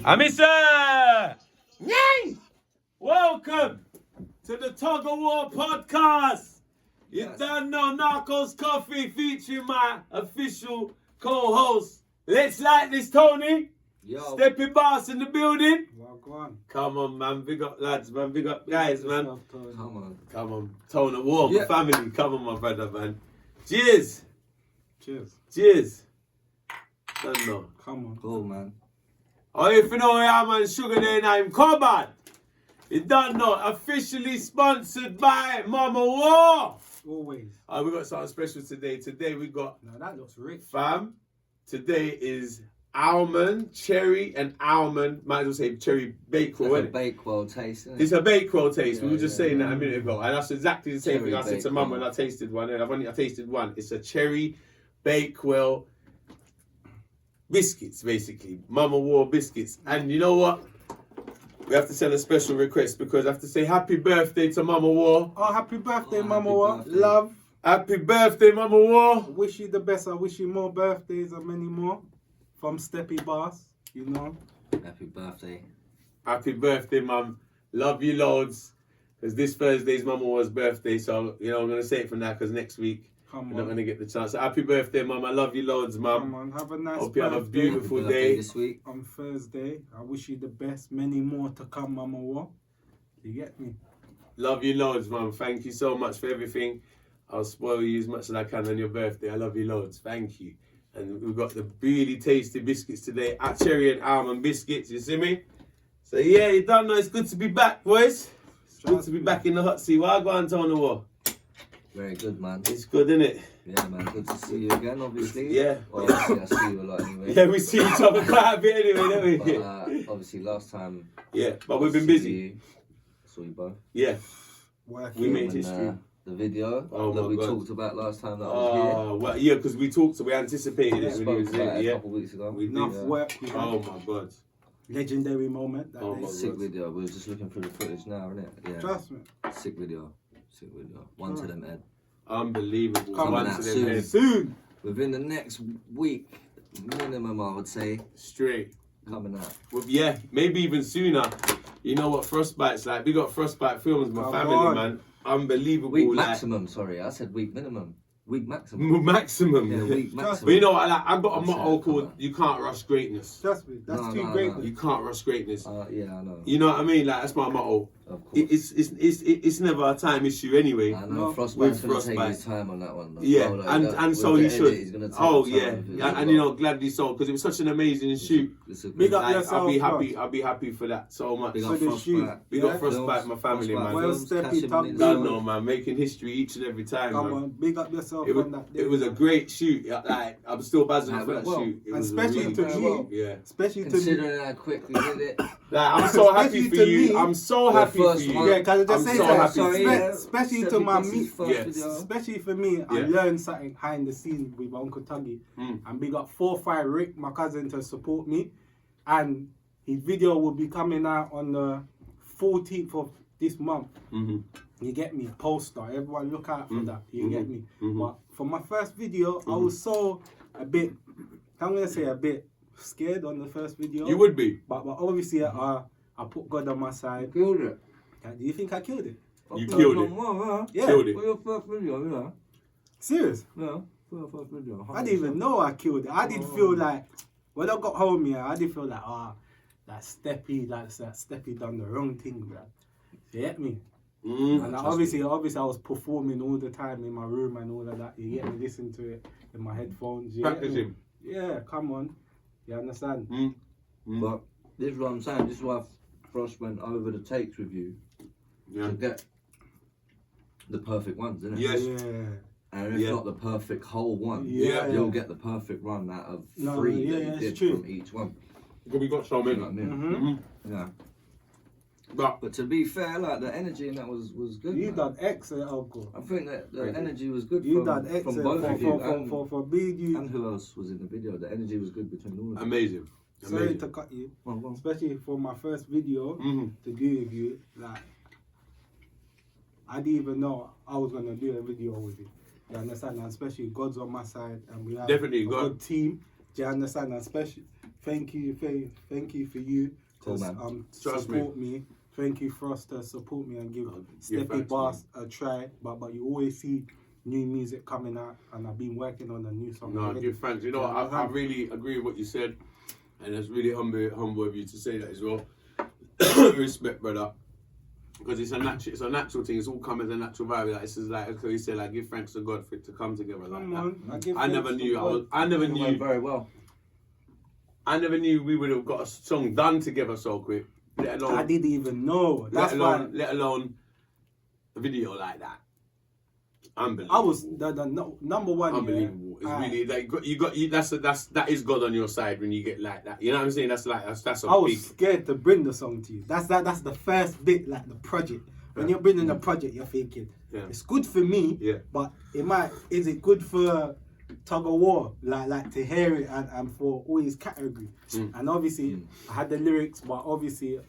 Mr. NYANG! Welcome to the Tuggawar podcast. You don't know Narcos Coffee featuring my official co-host. Let's like this, Tony. Yo. Steppy Boss in the building. Well, go on. Come on, man. Big up lads, man. Big up guys, man. Come on. Tone of War, my family. Come on, my brother, man. Cheers. Cheers. Don't know. Come on. Cool, man. Oh, if you know where I'm on Sugar Day Name, Gaad. You don't know. Officially sponsored by Mama War. Always. We got something special today. Today we got, Now that looks rich. fam. Today is almond, cherry, and almond. Might as well say cherry bakewell. That's a innit? bakewell taste, isn't it? It's a bakewell taste. We Yeah, were just saying that a minute ago, and that's exactly the same Cherry thing I said to Mum bakewell. when I tasted one. And I tasted one. It's a cherry bakewell biscuits, basically. Mama War biscuits. And you know what? We have to send a special request because I have to say happy birthday to Mama War. Oh, happy birthday, Oh, Mama. happy War. birthday. Love. Happy birthday, Mama War. Wish you the best. I wish you more birthdays and many more. From Steppy Boss, you know. Happy birthday. Happy birthday, Mum. Love you loads. Because this Thursday's Mama War's birthday, so I'm going to say it from now because next week Come we're not on. going to get the chance. So happy birthday, Mum. I love you loads, Come Mum. on. Have a nice Hope you have a birthday beautiful Happy birthday day. this week. on Thursday. I wish you the best. Many more to come, Mama War. You get me? Love you loads, Mum. Thank you so much for everything. I'll spoil you as much as I can on your birthday. I love you loads. Thank you. And we've got the really tasty biscuits today. Cherry and almond biscuits, you see me? So yeah, you don't know, it's good to be back, boys. It's good to be back in the hot seat. Why go on, Tony War? Very good, man. It's good, isn't it? Yeah, man. Good to see you again, obviously. Yeah. Well, obviously, I see you a lot anyway. Yeah, we see each other quite a bit anyway, don't we? But obviously, last time. Yeah, but we've been I busy. saw you both. Yeah. Working. We made And, history. the video Oh, that my we God. talked about last time that I was here. Oh, well, yeah, because we talked, so we anticipated Yeah, it when he Spoke was about there. it a Yeah. couple of weeks ago. We did. Enough Yeah. work. We Oh, had. my God. Legendary moment that Oh, day. my Sick God. video. We were just looking through the footage now, innit? Yeah. Trust me. Sick video. Sick video. One to them, Ed. Unbelievable. Coming One out to them soon. heads. Soon. Within the next week, minimum, I would say, Straight. coming out. Well, yeah, maybe even sooner. You know what Frostbite's like? We got Frostbite Films, my Come family, on. man. Unbelievable. Week like, maximum, sorry. I said week minimum. Week maximum. maximum. Yeah, week But maximum. you know what? Like, I've got a That's motto it, called come on. "You can't rush greatness." Trust me. That's No, too no, great. no. You can't rush greatness. Yeah, I know. You know what I mean? Like that's my motto. Of course. It's never a time issue anyway. I know No, Frostbite's with going to take Frostbite. his time on that one. Though. Yeah, Well, like, and with so the he edit, should. he's gonna take Oh time yeah, with it and as you well. know, gladly so because it was such an amazing shoot. It's a Big good- up Like, yourself, I'll be happy. bro. I'll be happy for that so much. Big For up the Frostbite. shoot. Big Yeah. up Frostbite, my family, Frostbite man. Well, Films, Steppy, cash him top in. Don't know, man. Making history each and every time, Come man. on. Big up yourself It was, on that day. it was a great shoot. Like I'm still buzzing Nah, for that well, shoot. It and was a especially really to good me. shoot. Yeah. Especially to me. Considering how quick we did it. Like, I'm so happy Especially for to you. me, I'm so the happy for first you. one- Yeah, can I just I'm say so that? happy Sorry, for you. yeah. Especially to Steppy my Boss's meat. first Yeah. video. Especially for me, I Yeah. learned something behind the scenes with Uncle Tuggy. And big up 4-5 Rick, my cousin, to support me. And his video will be coming out on the 14th of this month. Mm-hmm. You get me? Poster. Everyone look out for that. You get me? Mhm. But for my first video, I was so a bit, I'm going to say a bit scared on the first video. You would be. But obviously, I put God on my side. Killed it. Do you think I killed it? You killed it. Yeah. Killed it. For your first video, yeah. Serious? Yeah. For your first video. I didn't even know I killed it. I did feel like, when I got home here, I did feel like, that Steppy done the wrong thing, bro. You get me? Mm. And obviously I was performing all the time in my room and all of that. You get me? Listen to it in my headphones. You get me? Practicing. Yeah, come on. You understand? But this is what I'm saying. This is why Frost went over the takes with you Yeah. to get the perfect ones, isn't it? Yes. Yeah. And if Yeah. not the perfect whole one, Yeah. you'll get the perfect run out of No, 3 yeah, that you it's did true. from each one. Because we got so You many. know what I mean? Mm-hmm. Yeah. But But to be fair, like the energy in that was good. You man. done excellent, Uncle. I think that the Thank you. energy was good You from, done from excellent both of you. for being you. And who else was in the video? The energy was good between all of them. amazing. Sorry Amazing. to cut you, Well, well. especially for my first video Mhm. to do with you. Like, I didn't even know I was gonna do a video with you. You understand? And especially God's on my side, and we have Definitely, a God. good team. Do you understand? And especially thank you for you Cool, to man. Trust support me. Thank you for us to support me and give give Steppy thanks, Bass a try. But you always see new music coming out, and I've been working on a new song. No, already. give thanks. You know, I really agree with what you said, and it's really humble of you to say that as well. Respect, brother. Because it's a natural thing. It's all come as a natural vibe. Like it's just like, okay, you said, like, give thanks to God for it to come together like that. I never knew. I never It knew. went very well. I never knew we would have got a song done together so quick. Let alone, I didn't even know. That's why let alone a video like that. Unbelievable. I was the number one. Unbelievable. Yeah. It's really like that is God on your side when you get like that. You know what I'm saying? That's a I was big. scared to bring the song to you. That's the first bit, like the project. When you're bringing the project, you're thinking it's good for me, but is it good for Tuggawar? Like to hear it and for all his category. And obviously I had the lyrics, but obviously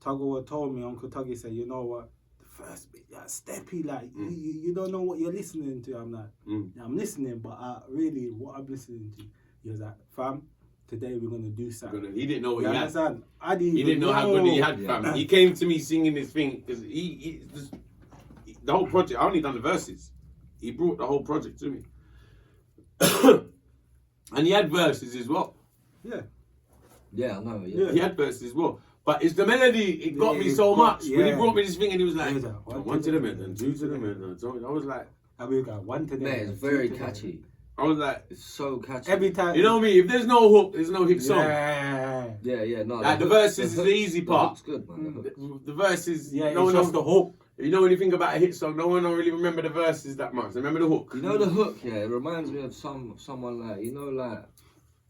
Tuggawar told me, Uncle Tuggy said, you know what? First bit, Steppy, like you don't know what you're listening to. I'm like, yeah, I'm listening, but really, what I'm listening to, he was like, fam, today we're gonna do something. He didn't know what he had. Understand? He didn't know how good he had, fam. He came to me singing this thing because the whole project. I only done the verses. He brought the whole project to me, and he had verses as well. Yeah, I know. Yeah. He had verses as well. But it's the melody, it got me so much. When he brought me this thing and he was like, one to the mid and two to the mid. I was like, we got one to the mid. It's very catchy. I was like, it's so catchy. Every time. You know me, if there's no hook, there's no hit song. Yeah, no. Like the verses is the easy part. The hook's good, man. The verses, no one knows the hook. You know when you think about a hit song, no one don't really remember the verses that much. They remember the hook. You know the hook, yeah, it reminds me of someone like,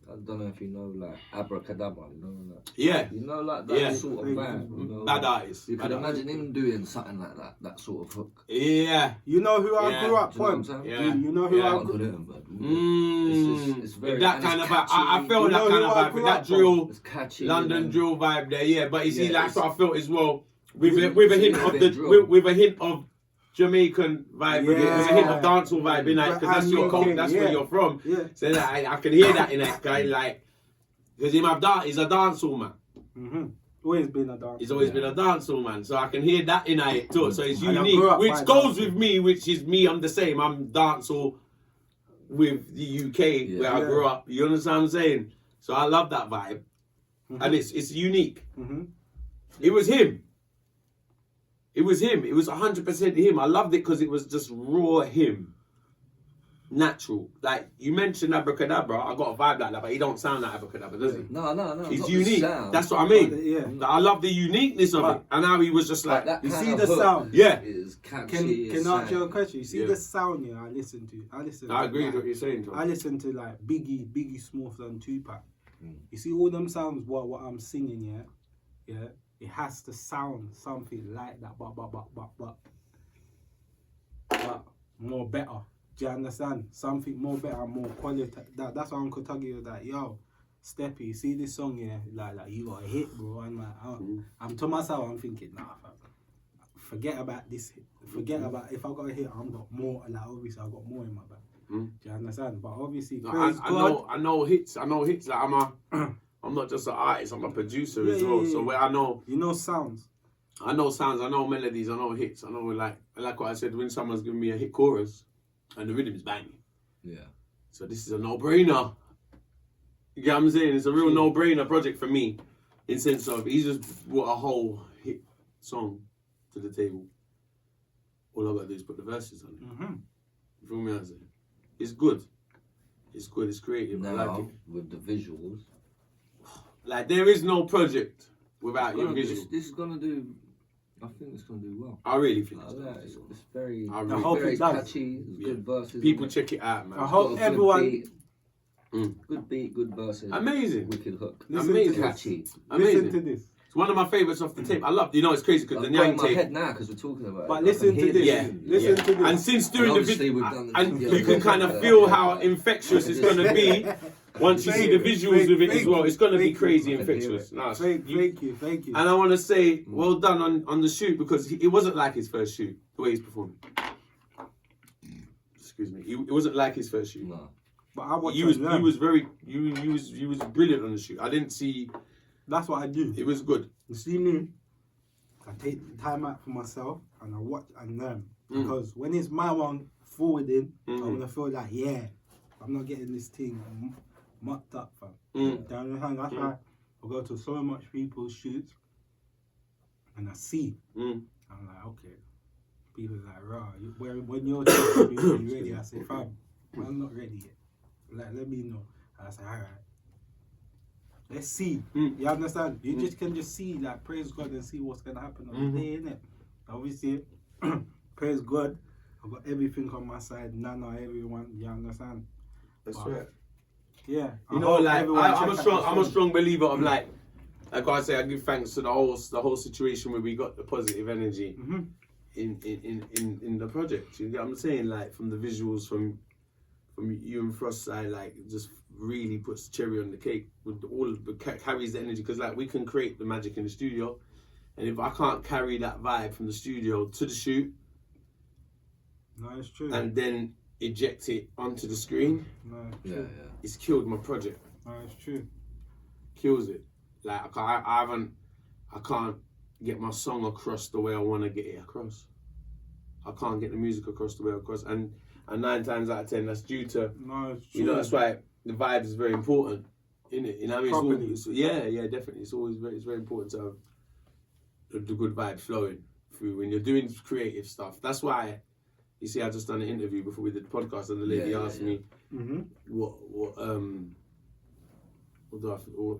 I don't know if you know, like, Abracadabra, you know, like... Yeah. You know, like, that sort of vibe, you know? Bad artist. You can imagine him doing something like that sort of hook. Yeah. You know who I grew up on? You know who I grew up on? It's very... That kind of vibe. I felt that kind of vibe, that drill, it's catchy, London drill vibe there, yeah. But you see, that's what I felt as well, with a hint of Jamaican vibe, there's a hint of dancehall vibe in that, because that's your culture, that's where you're from. So I can hear that in that guy, like, because he's a dancehall man. Always been a dancehall. He's always been a dancehall man, so I can hear that in it too. So it's unique, which goes with me, which is me. I'm the same. I'm dancehall with the UK where I grew up. You understand what I'm saying? So I love that vibe, and it's unique. It was him. It was him. It was 100% him. I loved it because it was just raw him. Natural. Like, you mentioned Abracadabra. I got a vibe like that, but he don't sound like Abracadabra, does he? No. He's unique. That's what I mean. I love the uniqueness of it. And how he was just like... You see the sound? Yeah. Can I ask you a question? You see the sound I listen to? I agree with what you're saying, Tom. I listen to, like, Biggie Smalls and Tupac. You see all them sounds, what I'm singing, yeah? It has to sound something like that, but more better. Do you understand? Something more better, more quality. That's why Uncle Tuggy was like, yo, Steppy, see this song, yeah? Like you got a hit, bro. And like, I'm to myself, I'm thinking, nah, forget about this hit. Forget about, if I got a hit, I've got more. Like, obviously, I've got more in my bag. Do you understand? But obviously, I know hits. Like, I'm not just an artist, I'm a producer as well. So where I know... You know sounds. I know sounds, I know melodies, I know hits. I know, like what I said, when someone's giving me a hit chorus and the rhythm is banging. Yeah. So this is a no-brainer. You get what I'm saying? It's a real no-brainer project for me. In sense of, he just brought a whole hit song to the table. All I got to do is put the verses on it. You feel me? I say? It's good. It's good, it's creative. Now, I like it. with the visuals... Like, there is no project without your visual. This is going to do... I think it's going to do well. I really think it's very, very catchy. It's good verses. People check it out, man. I hope everyone... Good beat, good verses. Amazing. Wicked hook. Amazing. Catchy. Amazing. Listen to this. It's one of my favourites off the tape. I love, it's crazy because the NYANG tape... my head now because we're talking about it. But listen to this. Yeah. Listen to this. And since doing the video... And you you can kind of feel how infectious it's going to be. Once you see the visuals with it as well, it's going to be crazy infectious. Nice. Thank you. And I want to say, well done on the shoot, because it wasn't like his first shoot, the way he's performing. Excuse me. It wasn't like his first shoot. No. But I watch you was brilliant on the shoot. I didn't see. That's what I do. It was good. You see me? I take time out for myself and I watch and learn. Because when it's my one forwarding, I'm gonna feel like, yeah, I'm not getting this thing mucked up, fam. That's why I go to so much people's shoots and I see. I'm like, okay. People are like, rah, when you're talking to me, you ready? I say, fam, I'm not ready yet. Like, let me know. And I say, alright. Let's see. You understand? You just can just see, like, praise God and see what's gonna happen on the day, innit? Obviously, praise God, I've got everything on my side. Nana, everyone. You understand? That's right. Yeah. You know, like I'm a strong believer of like I say, I give thanks to the whole situation where we got the positive energy in the project. You get what I'm saying? Like from the visuals from you and Frost side, like just really puts the cherry on the cake with all of the carries the energy, because like we can create the magic in the studio, and if I can't carry that vibe from the studio to the shoot, no, it's true, and then eject it onto the screen, it's killed my project. No, it's true. Kills it. Like I can't get my song across the way I want to get it across. I can't get the music across the way across, and 9 times out of 10 that's due to, no, it's true. You know, that's why the vibe is very important, innit? You know what I mean? Yeah, definitely. It's very important to have the good vibe flowing through when you're doing creative stuff. That's why, you see, I just done an interview before we did the podcast, and the lady asked me what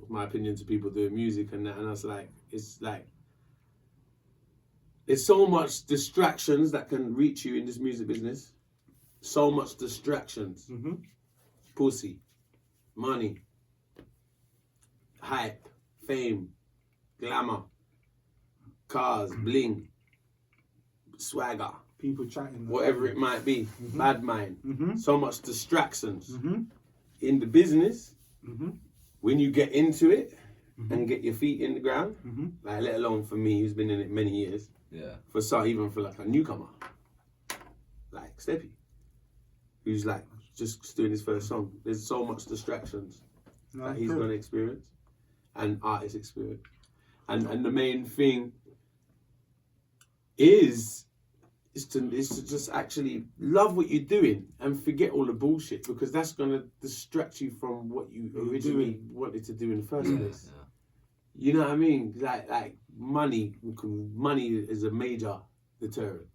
my opinion to people doing music and that, and I was like, it's like, there's so much distractions that can reach you in this music business. So much distractions. Pussy, money, hype, fame, glamour, cars, bling, swagger, people chatting, whatever it might be, bad mind. So much distractions in the business. When you get into it and get your feet in the ground, like let alone for me who's been in it many years, even for like a newcomer, like Steppy, who's like just doing his first song. There's so much distractions that he's going to experience, and artists experience, and the main thing is to just actually love what you're doing and forget all the bullshit, because that's going to distract you from what you originally wanted to do in the first place. You know what I mean? Like money is a major deterrent.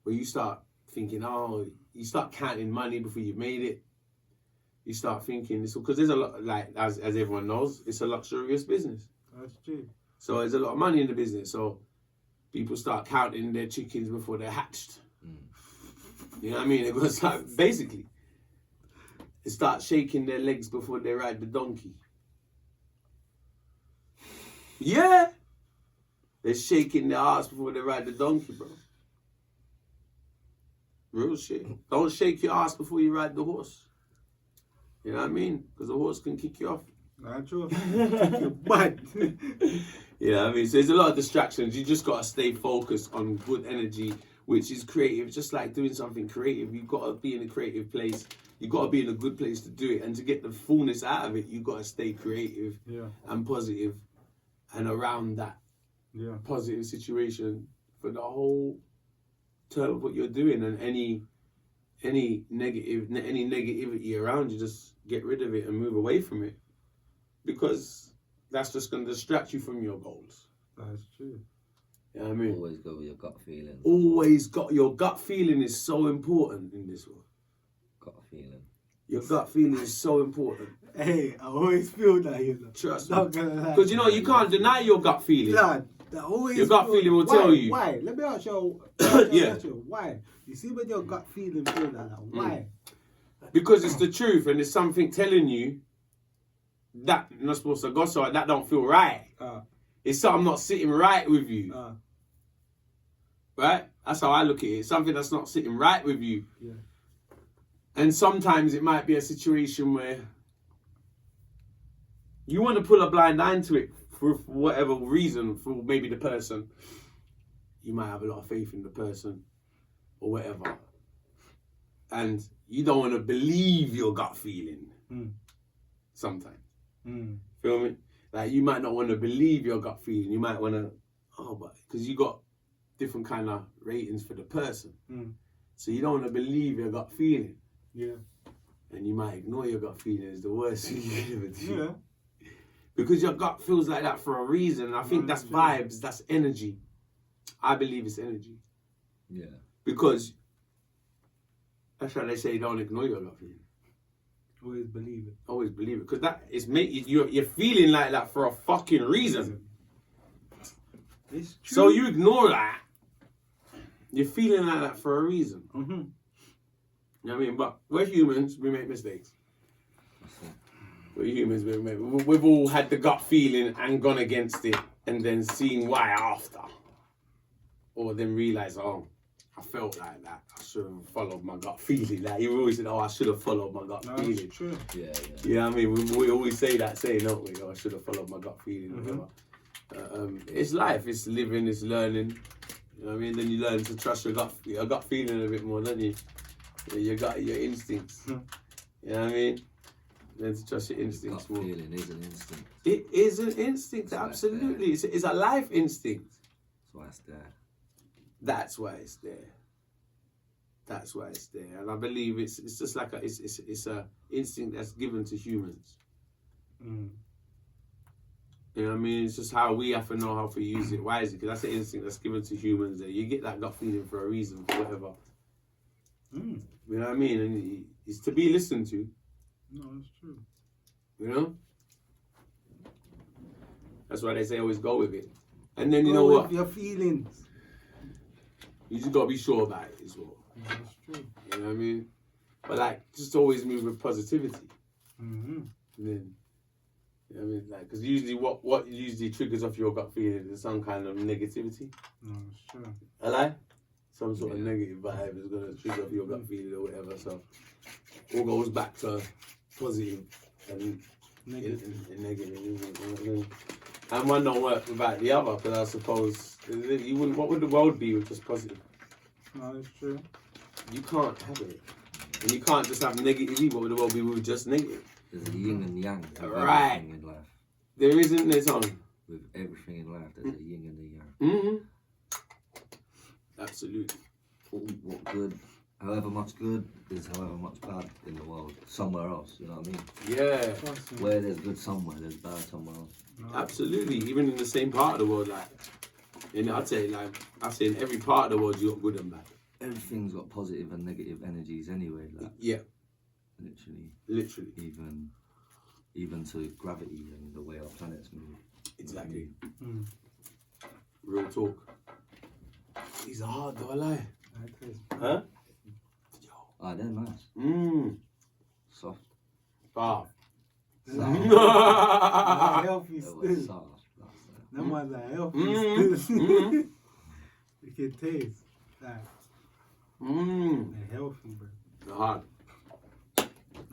Where you start thinking, you start counting money before you've made it. You start thinking this, because there's a lot, like as everyone knows, it's a luxurious business. That's true. So there's a lot of money in the business. So people start counting their chickens before they're hatched. You know what I mean? They're gonna start, basically, they start shaking their legs before they ride the donkey. Yeah, they're shaking their ass before they ride the donkey, bro. Real shit. Don't shake your ass before you ride the horse. You know what I mean? Because the horse can kick you off. Natural. Kick your butt. You know what I mean? So there's a lot of distractions. You just got to stay focused on good energy, which is creative. Just like doing something creative, you've got to be in a creative place. You've got to be in a good place to do it. And to get the fullness out of it, you've got to stay creative and positive and around that positive situation for the whole term of what you're doing. And any negativity around you, just get rid of it and move away from it, because that's just going to distract you from your goals. That's true. You know what I mean? Always go with your gut feeling. Your gut feeling is so important in this world. Gut feeling. Your gut feeling is so important. Hey, I always feel that, you know. Trust me. Because you know, you can't deny your gut feeling. Lad, your gut feeling will tell you. Why? Let me ask you. Why? You see when your gut feeling feel like that? Why? Because it's the truth, and there's something telling you that you're not supposed to go, so that don't feel right. It's something not sitting right with you. Right? That's how I look at it. It's something that's not sitting right with you. Yeah. And sometimes it might be a situation where you want to pull a blind eye to it for whatever reason, for maybe the person. You might have a lot of faith in the person or whatever. And you don't want to believe your gut feeling. Sometimes. Feel me? Like you might not want to believe your gut feeling. You might want to, but because you got different kind of ratings for the person. So you don't want to believe your gut feeling. Yeah. And you might ignore your gut feeling. It's the worst thing you can ever do. Yeah. Because your gut feels like that for a reason. And I think that's vibes, that's energy. I believe it's energy. Yeah. Because that's why they say don't ignore your gut feeling. Always believe it. Always believe it. Because that is you're feeling like that for a fucking reason. It's true. So you ignore that. You're feeling like that for a reason. You know what I mean? But we're humans, we make mistakes. We're humans, we've all had the gut feeling and gone against it and then seen why after. Or then realise, I felt like that. I should have followed my gut feeling. Like you always said, I should have followed my gut feeling. That's true. Yeah. You know what I mean? We always say that saying, don't we? I should have followed my gut feeling. It's life, it's living, it's learning. You know what I mean? Then you learn to trust your gut feeling a bit more, don't you? Your gut, your instincts. You know what I mean? Learn to trust your instincts more. Gut feeling is an instinct. It is an instinct, absolutely. It's a life instinct. That's why it's there. That's why it's there. That's why it's there. And I believe it's just like it's a instinct that's given to humans. You know what I mean? It's just how we have to know how to use it wisely, because that's an instinct that's given to humans. You get that gut feeling for a reason, for whatever. You know what I mean? And it's to be listened to. No, it's true. You know? That's why they say always go with it. And then you know what? Your feelings. You just gotta be sure about it as well. That's true. You know what I mean? But like, just always move with positivity. And then, you know what I mean? Like, because usually what usually triggers off your gut feeling is some kind of negativity. No, it's true. I lie? Some sort of negative vibe is gonna trigger off your gut feeling or whatever. So all goes back to positive and negative. And one don't work without the other, because I suppose you wouldn't. What would the world be with just positive? No, it's true. You can't have it, and you can't just have negative either. What would the world be with just negative? There's a yin and yang. Right. In life. There isn't this on. With everything in life, there's a yin and a yang. Absolutely. What good, however much good is however much bad in the world. Somewhere else, you know what I mean? Yeah. Where there's good somewhere, there's bad somewhere else. Absolutely. Even in the same part of the world, I'd say in every part of the world you got good and bad. Everything's got positive and negative energies anyway. Yeah. Literally. Even to gravity and the way our planets move. Exactly. Real talk. These are hard though, I lie. Huh? They're nice. Soft. Soft. Healthy They were still. soft. Them ones are healthy still. You can taste that. They're healthy, bro. They're hard.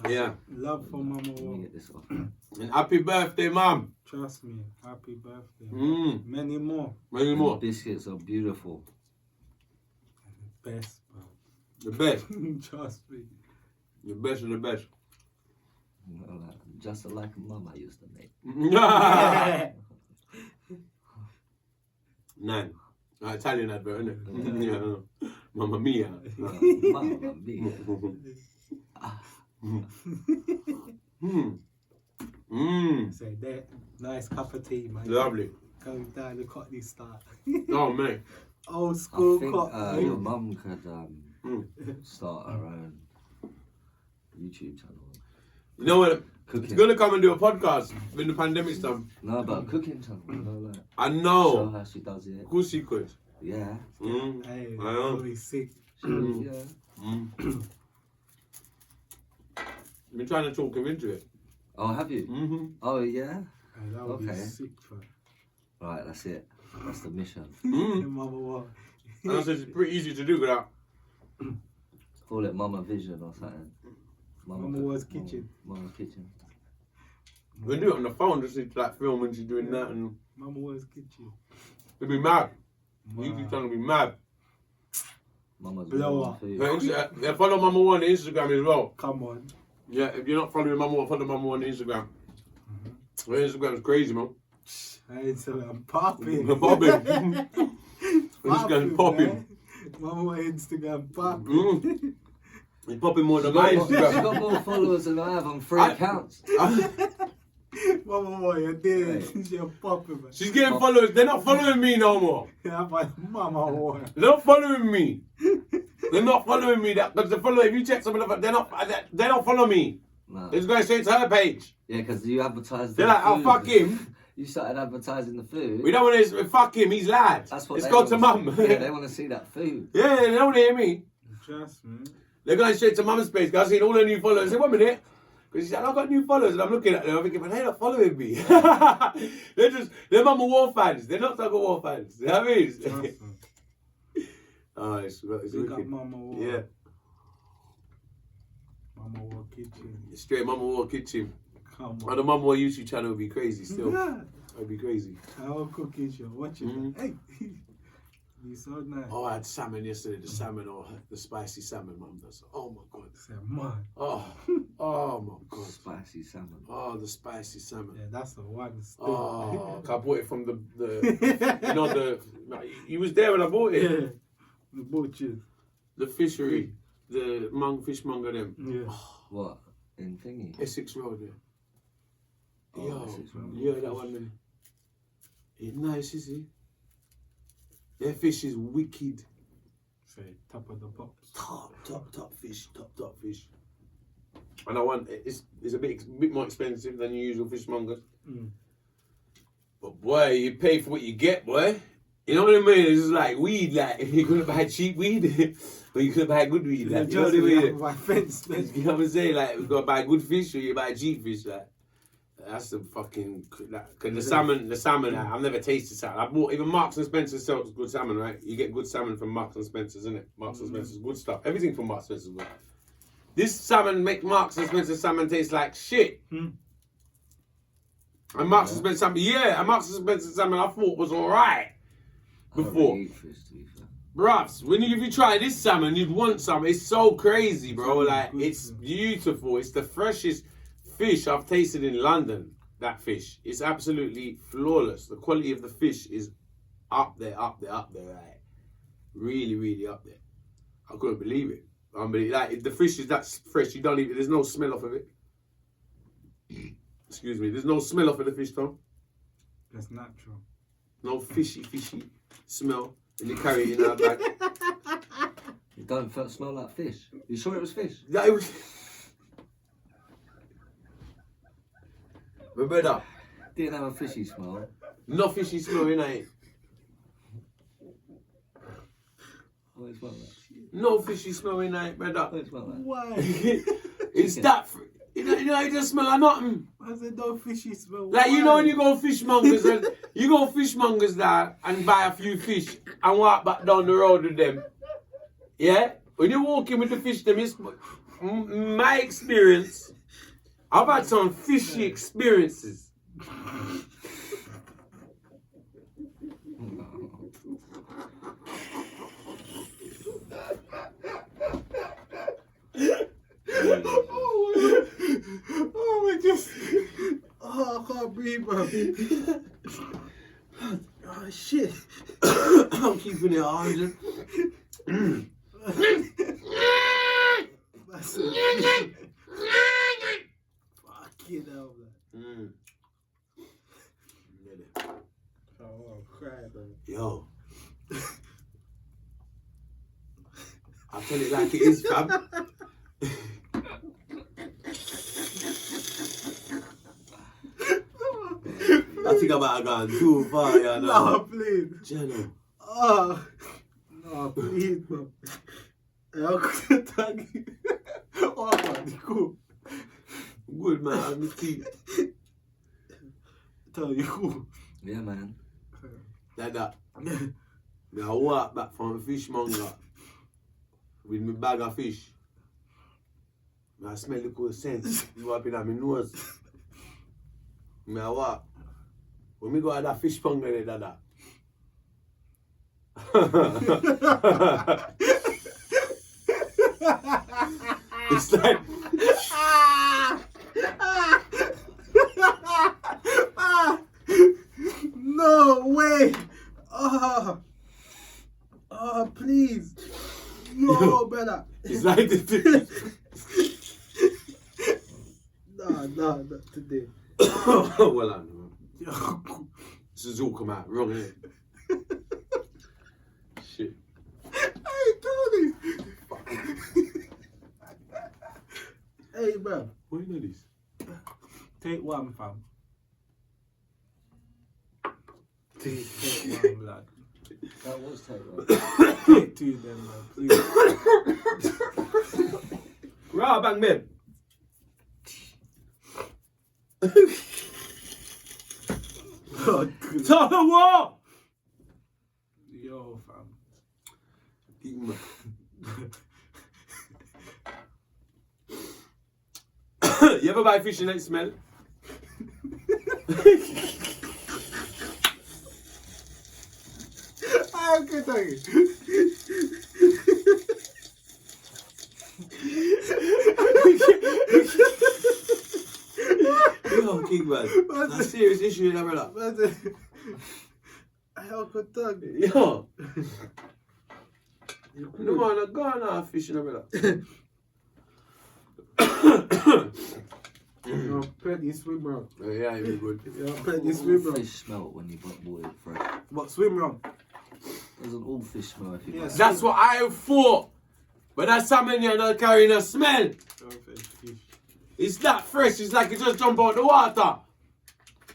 Yeah. Love for Mama. Let me get this off. And happy birthday, Mum. Trust me. Happy birthday. Many more. more. The biscuits are beautiful. Best, bro. The best. Trust me. The best of the best. Just like Mama used to make. Nine. Italian advert, isn't it? Yeah. Mamma mia. Mamma mia. Say that. Nice cup of tea, man. Lovely. Going down the Cockney style. Oh, man. Old school I think Cockney. your mum could start her own YouTube channel. You know what? Cooking. She's going to come and do a podcast when the pandemic's done. No, but a cooking channel. You know, like, I show know. how she does it. Of course she could. Yeah. Hey, I know. always sick. Yeah. I've been trying to talk him into it. Oh, have you? Oh, yeah. Hey, that would be Okay. sick, bro. Right, that's it. That's the mission. Mama what? And I said it's pretty easy to do without. Call it Mama Vision or something. Mama was kitchen. Mama's kitchen. We can do it on the phone, just like film when she's doing that, and Mama was kitchen. it'd be mad. Wow. YouTube's trying to be mad. Mama's Blow on up. food. Yeah, follow Mama One on Instagram as well. Come on. Yeah, if you're not following Mama One, follow Mama One on Instagram. Her Instagram's crazy, man. Instagram popping. Popping. Instagram popping. man. Mama Instagram popping. He's popping more than She's my got Instagram. more followers than I have on 3 accounts. Mama, you're dead. Right. You're popping, man. She's getting followers. They're not following me no more. Yeah, but Mama, boy. They're not following me. They're not following me. That because they follow. If you check some of them, they don't follow me. No. It's going straight to her page. Yeah, because you advertised. They're like, oh fuck him. You started advertising the food. We don't want to fuck him. He's lad. That's what Let's they go want to see. mum. Yeah, they want to see that food. Yeah, they don't want to hear me. Trust me. They're going straight to mum's page. I've seen all her new followers. I said, 1 minute. Because she said, I've got new followers. And I'm looking at them. I'm thinking, but they're not following me. they're Mama War fans. They're not Tuggawar fans. You know what I mean? Trust me. Oh, it's Big up wicked. Mama War. Yeah. Mama War Kitchen. Straight Mama War Kitchen. Come On on. the Mama War YouTube channel would be crazy still. Yeah. It'd be crazy. Our cooking show. Watch it. Mhm. Hey. He's so nice. Oh, I had salmon yesterday. The salmon or the spicy salmon, mum does. Oh my god. Say, man. Oh my god. Spicy salmon. Oh, the spicy salmon. Yeah, that's the one. Still. Oh, I bought it from the you was there when I bought it. Yeah. The butchers. The fishery, the fishmonger them. Yeah. What? In thingy? Essex Road there. Oh, Yo, Essex Road. yeah, that one there. It's nice, is it? Their fish is wicked. Say, top of the pops. Top fish. And I want it's a bit more expensive than your usual fishmongers. Mm. But boy, you pay for what you get, boy. You know what I mean? It's just like weed, like you're gonna buy cheap weed, but you could buy good weed, like, you know what I mean? My fence. You know what I'm saying? Like you gotta buy good fish or you buy cheap fish, like. That's the fucking cause the salmon. I've never tasted salmon. I bought even Marks and Spencer sells good salmon, right? You get good salmon from Marks and Spencer's, isn't it? Marks and Spencer's good stuff. Everything from Marks and Spencer's good. This salmon make Marks and Spencer salmon taste like shit. And Marks and Spencer salmon, and Marks and Spencer salmon I thought was alright before. I don't eat fish, to be fair. Bruv, if you try this salmon, you'd want some. It's so crazy, bro. Like it's beautiful. It's the freshest fish I've tasted in London. That fish, it's absolutely flawless. The quality of the fish is up there. Like really, really up there. I couldn't believe it. Like if the fish is that fresh, you don't even. There's no smell off of it. Excuse me. There's no smell off of the fish, Tom. That's natural. No fishy smell. And you carry it in our bag. It don't smell like fish. You sure it was fish? Yeah, it was. My brother, Didn't have a fishy smell. no fishy smell, innit? Oh, it smelled like. No fishy smell, innit, brother? Oh, it smelled like. Why? It's that. You know, it just smell like nothing. I said no fishy smell. Like, you know, when Why? you go fishmongers and you go fishmongers there and buy a few fish and walk back down the road with them. Yeah? When you're walking with the fish, them, it's my experience. I've had some fishy experiences. I can't breathe, bro. Oh shit. I'm keeping it 100. That's it. Fucking hell, man. Oh, I'm crying, bro. Yo. I'll tell it like it is, fam. I think I might have gone too far, yeah. No, please. Jello. Oh, no, please, bro. I'm gonna tag you. Oh, man, cool. Good, man. I'm the teeth. Tell you cool. Yeah, man. Like that. I walk back from the fishmonger with my bag of fish. I smell the cool scent. You up in my nose. I walk. When we go at that fishmonger, there, dada. It's like no way. Please. No, brother. it's like No, not today. well, I know. This is all come out wrong, innit? Shit. Hey, Tony. Hey, bro. What do you know this? Take one, fam. Take one, lad. That was take one. Take two, then, man. Please. Right, bang, man. Tuggawar! Yo, fam. You ever buy fish and it smell? I'm good, Tony. Yo, King man. That's a serious issue in Umbrella. How could Doug? Yo. No man, I go on a fish in Umbrella. Yo, plenty swim wrong. Yeah, it was good. Yo, plenty swim wrong. Fish smell when you bought it fresh. What, swim wrong? There's an all fish smell if you Yes. buy it. That's what I thought. But that salmon you're not carrying a smell. Fish. It's not fresh. It's like it just jump out the water.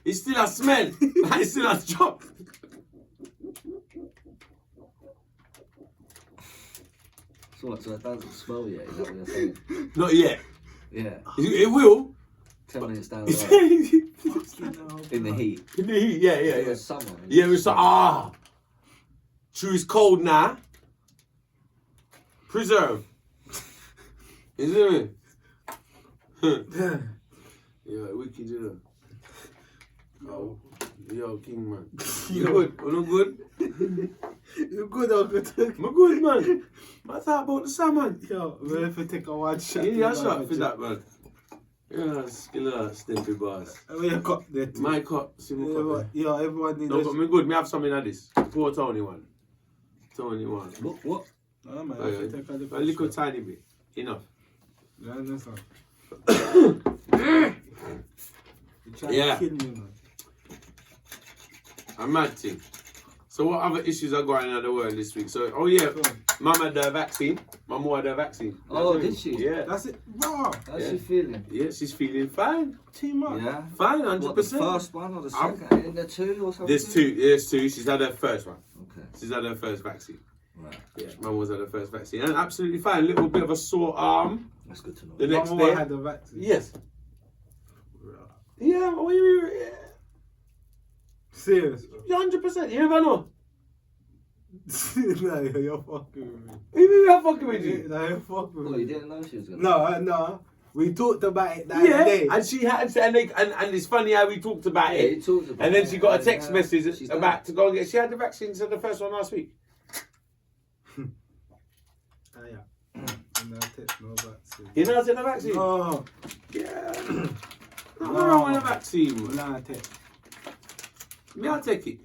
It's still a smell. It's still a jump. So what, so it doesn't smell yet, is that what you're saying? Not yet. Yeah. It will. 10 minutes down the road. In the heat. In the heat, yeah. It was summer. Yeah, it's like, True, it's cold now. Preserve. Isn't it? Yeah, wicked, you know. Oh, yo, King, man. You good? You no good? You good, Uncle Doug? I'm good, man. I thought about the salmon. Yo, we'll have to take a one shot. Yeah, shot for that, man. Yeah, skill stimpy boss. Where you cut there? My cut, see my cut. Yo, everyone needs No, but me good. Me have something like this. Pour Tony one. Tony one. What? No, man, I Oh, have to yeah. take a A little tiny bit. Enough. You understand? You try Yeah. to kill me, man. A mad thing. So what other issues are going on in the world this week? So, oh yeah, Mum had the vaccine. Mum had the vaccine. Oh, did she? Yeah. That's it. Wow. How's she feeling? Yeah, she's feeling fine. Team up. Yeah. Fine, What, the 100%. first one or the second? In the two or something? There's two. She's had her first one. Okay. She's had her first vaccine. Right. Yeah, Mum was had her first vaccine. And absolutely fine. A little bit of a sore arm. That's good to know. The next Mama day. had the vaccine. Yes. Yeah, what do you mean? Serious. 100%. You never know. Nah, you're fucking with me. What do you mean I'm fucking with you? Nah, you're fucking with Oh, me. you didn't know she was going to? No. We talked about it that Yeah, day. and she had, and it's funny how we talked about Yeah, it. you talked about And then it. she got a text message She's about done. to go and get. She had the vaccine. She had the first one last week. Yeah. No, take no vaccine. You know, I said the vaccine. No. Yeah. Nothing wrong with the vaccine, man. Nah, take. Me, I'll take it.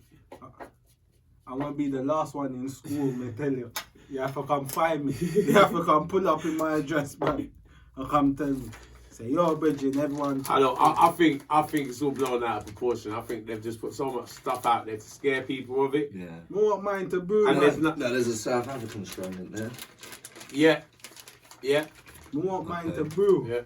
I want to be the last one in school, me tell you. You have to come find me. You have to come pull up in my address, man. And come tell me. Say, yo, Bridget, everyone. I know. I think it's all blown out of proportion. I think they've just put so much stuff out there to scare people of it. Yeah. I want mine to brew. And man. there's not. No, there's a South African strain in there. Yeah. I want mine to brew. Yeah.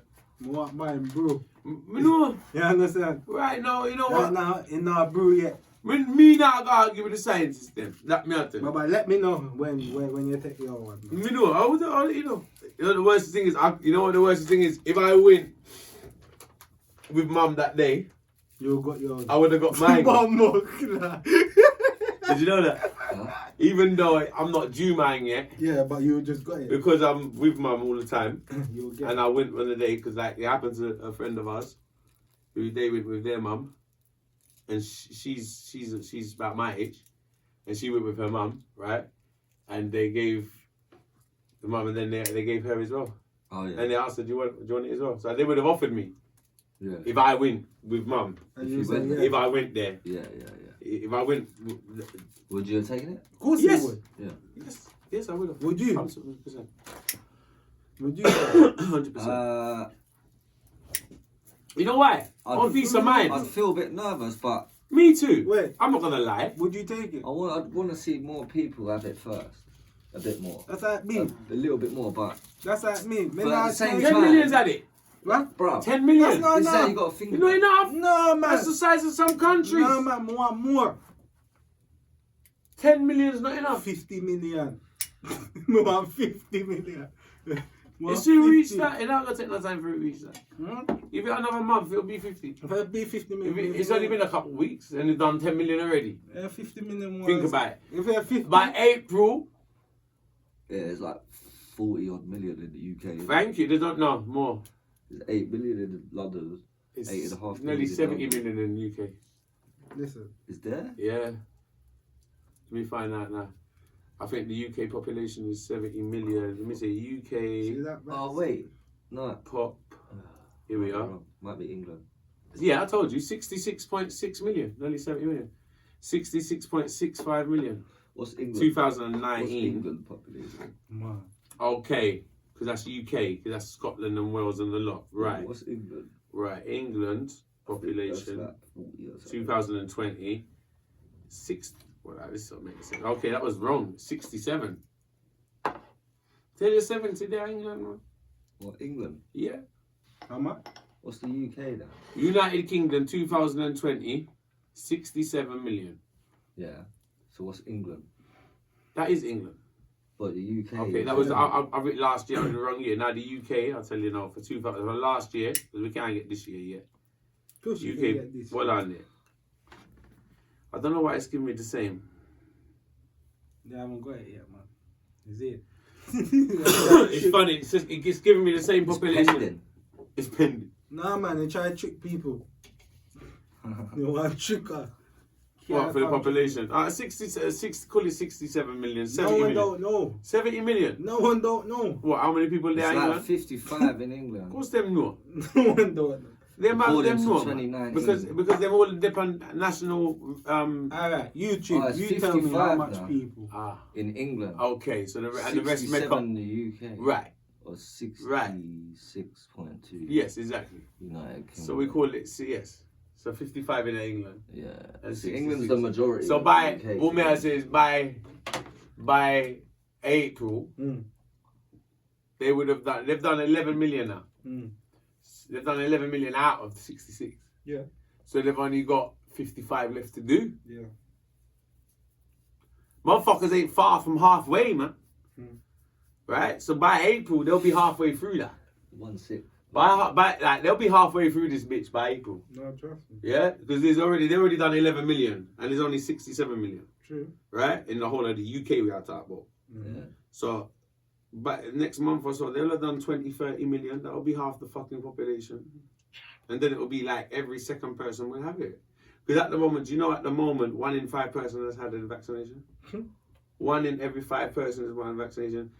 I want mine brew. You know. You understand? Right now, you know Right what? now, in our brew yet. Me not gonna argue with the scientists then. That me I tell you. But let me know when you take your one. Man. You know, you know. You know the worst thing is, you know what the worst thing is? If I win with Mum that day, You got yours. I would have got mine. One more. Nah. Did you know that? Huh? Even though I'm not due mine yet, Yeah, but you just got it. because I'm with Mum all the time, You'll get and I went on the day because like it happened to a friend of ours, who they went with their mum, and she's about my age, and she went with her mum, right? And they gave the mum, and then they gave her as well. Oh yeah. And they asked her, do you want it as well? So they would have offered me. Yeah. If I went with mum. If I went there. Yeah. If I went. Would you have taken it? Of course Yes. you would. Yeah. Yes, I would have. Would you? 100%. Would you? 100%. You know why? On peace of mind. I'd feel a bit nervous, but Me too. Wait. I'm not gonna lie. Would you take it? I'd want to see more people have it first. A bit more. That's like me. A little bit more, but That's like me. But at the same 10 time- million's at it. What? bro, 10 million. That's not this is how enough. you got to think. You know enough? No, man. That's the size of some countries. No, man. I want more. 10 million is not enough. 50 million. I want 50 million. It's you reach that, it's not gonna take no time for it to reach that. Hmm? If it another month, it'll be 50. If it be 50 million. It's only been a couple of weeks and they've done 10 million already. 50 million more. Think about it. If it 50. By April, Yeah, it's like 40 odd million in the UK. thank you, they don't know more. There's 8 million in London. It's 8.5 nearly million 70 in million in the UK. Listen. Is there? Yeah. Let me find out now. I think the UK population is 70 million. Let me say See UK that? Oh, wait. No. pop. Here we are. Wrong. Might be England. Yeah, I told you, 66.6 million, nearly 70 million. 66.65 million. What's England? What's 2019. England population? Man. Okay, because that's UK, because that's Scotland and Wales and the lot. Right, What's England? right. England population, That's like 40 or something. 2020, well, this don't make sense. Okay, that was wrong. 67. Tell you 70 there, England, man. What, England? Yeah. How much? What's the UK then? United Kingdom, 2020, 67 million. Yeah. So what's England? That is England. But the UK. Okay, that was I read last year, I was the wrong year. Now the UK, I'll tell you now, for 2000, for last year, because we can't get this year yet. Of course you can UK, get this. well on it. I don't know why it's giving me the same. They haven't got it yet, man. Is it? It's funny, it's giving me the same population. Pending. It's pending. Nah, man, they try to trick people. They want to trick her. What, for the population? 60, call it 67 million, 70 No one million. don't know. 70 million? No one don't know. What, how many people there It's in like England? 55 in England. Of course them know. No one don't know. Them According to know. 2019. Because they're all different national... Alright, YouTube. Oh, it's you tell me how 55 much now. people. In England. Okay, so the rest make 67 up... in the UK. Right, Or 66.2. yes, exactly. United Kingdom. So we call it CS. So 55 in England. Yeah. And See, 66. England's the majority. So of by, the UK, what may I say is by April, they've done 11 million now. They've done 11 million out of 66. Yeah. So they've only got 55 left to do. Yeah. Motherfuckers ain't far from halfway, man. Right? So by April, they'll be halfway through that. 1/6. Like they'll be halfway through this bitch by April. No, trust me. Yeah? Because they've already done 11 million and there's only 67 million. True. Right? In the whole of the UK we are talking about. Yeah. So but next month or so, they'll have done 20, 30 million. That'll be half the fucking population. And then it'll be like every second person will have it. Because at the moment, at the moment, 1 in 5 person has had a vaccination. 1 in every 5 person has had a vaccination.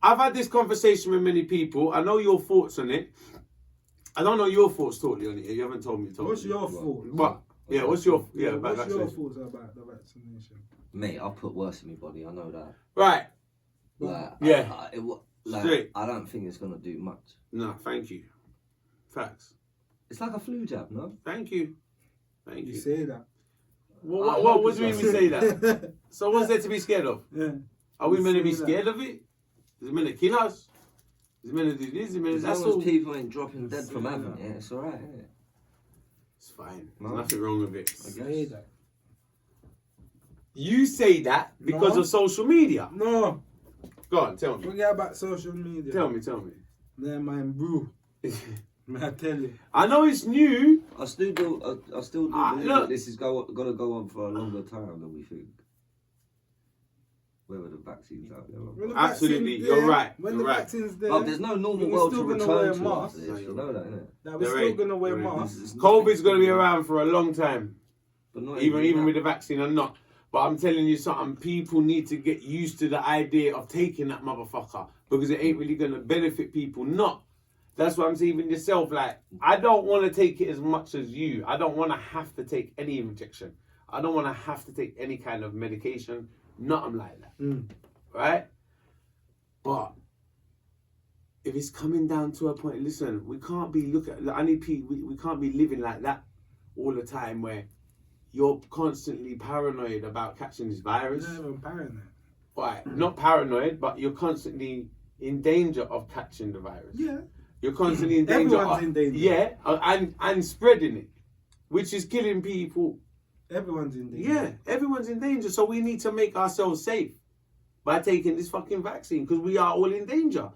I've had this conversation with many people. I know your thoughts on it. I don't know your thoughts totally on it. You haven't told me. What's your fault? What? Yeah, what's your about What's your vaccination? thoughts about the vaccination? Mate, I'll put worse in my body. I know that. Right. Like, Yeah. Straight. I don't think it's gonna do much. No, thank you. Facts. It's like a flu jab, no? Thank you. Thank you. You say that. What do you mean we say that? So what's there to be scared of? Yeah. Are we You meant to be say that. scared of it? Is it meant to kill us? Is it meant to do this? Is it meant to... As That's long all. as people ain't dropping dead from Yeah. having it, it's alright, isn't it? It's fine. No. There's nothing wrong with it. I Say guess. that. You say that because No. of social media. No. Go on, tell me. Forget about social media. Tell me. Never mind, bro. May I tell you? I know it's new. I still do believe look. that this is gonna go on for a longer time than we think. Whether the vaccine's out there. When the Absolutely, vaccine's you're there, right, When you're the right. vaccine's there, But there's no normal we're world to still gonna return wear to masks. after this. You know that, innit? that we're There still ain't. gonna wear There ain't. masks. COVID's going to be around for a long time. But not Even that. with the vaccine or not. But I'm telling you something, people need to get used to the idea of taking that motherfucker because it ain't really going to benefit people. Not. That's what I'm saying, even yourself. Like, I don't want to take it as much as you. I don't want to have to take any injection. I don't want to have to take any kind of medication. Nothing like that. Right? But if it's coming down to a point, listen, we can't be we can't be living like that all the time where you're constantly paranoid about catching this virus. Not even paranoid. Right, not paranoid, but you're constantly in danger of catching the virus. Yeah. You're constantly in danger. Everyone's in danger. Yeah, and spreading it, which is killing people. Everyone's in danger. Yeah, everyone's in danger. So we need to make ourselves safe by taking this fucking vaccine because we are all in danger.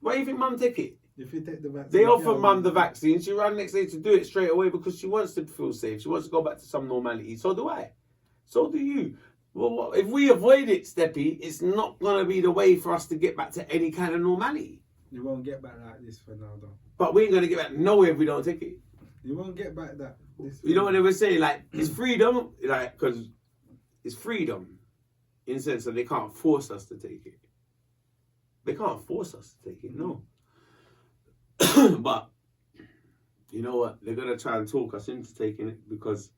Why do you think Mum take it? If you take the vaccine, They offer Mum the vaccine. She ran next day to do it straight away because she wants to feel safe. She wants to go back to some normality. So do I. So do you. Well, if we avoid it, Steppy, it's not going to be the way for us to get back to any kind of normality. You won't get back like this for now, though. But we ain't going to get back nowhere if we don't take it. You won't get back that. You know what they were saying? Like, it's freedom. Like, because it's freedom in the sense that they can't force us to take it. They can't force us to take it, no. But, you know what? They're going to try and talk us into taking it because,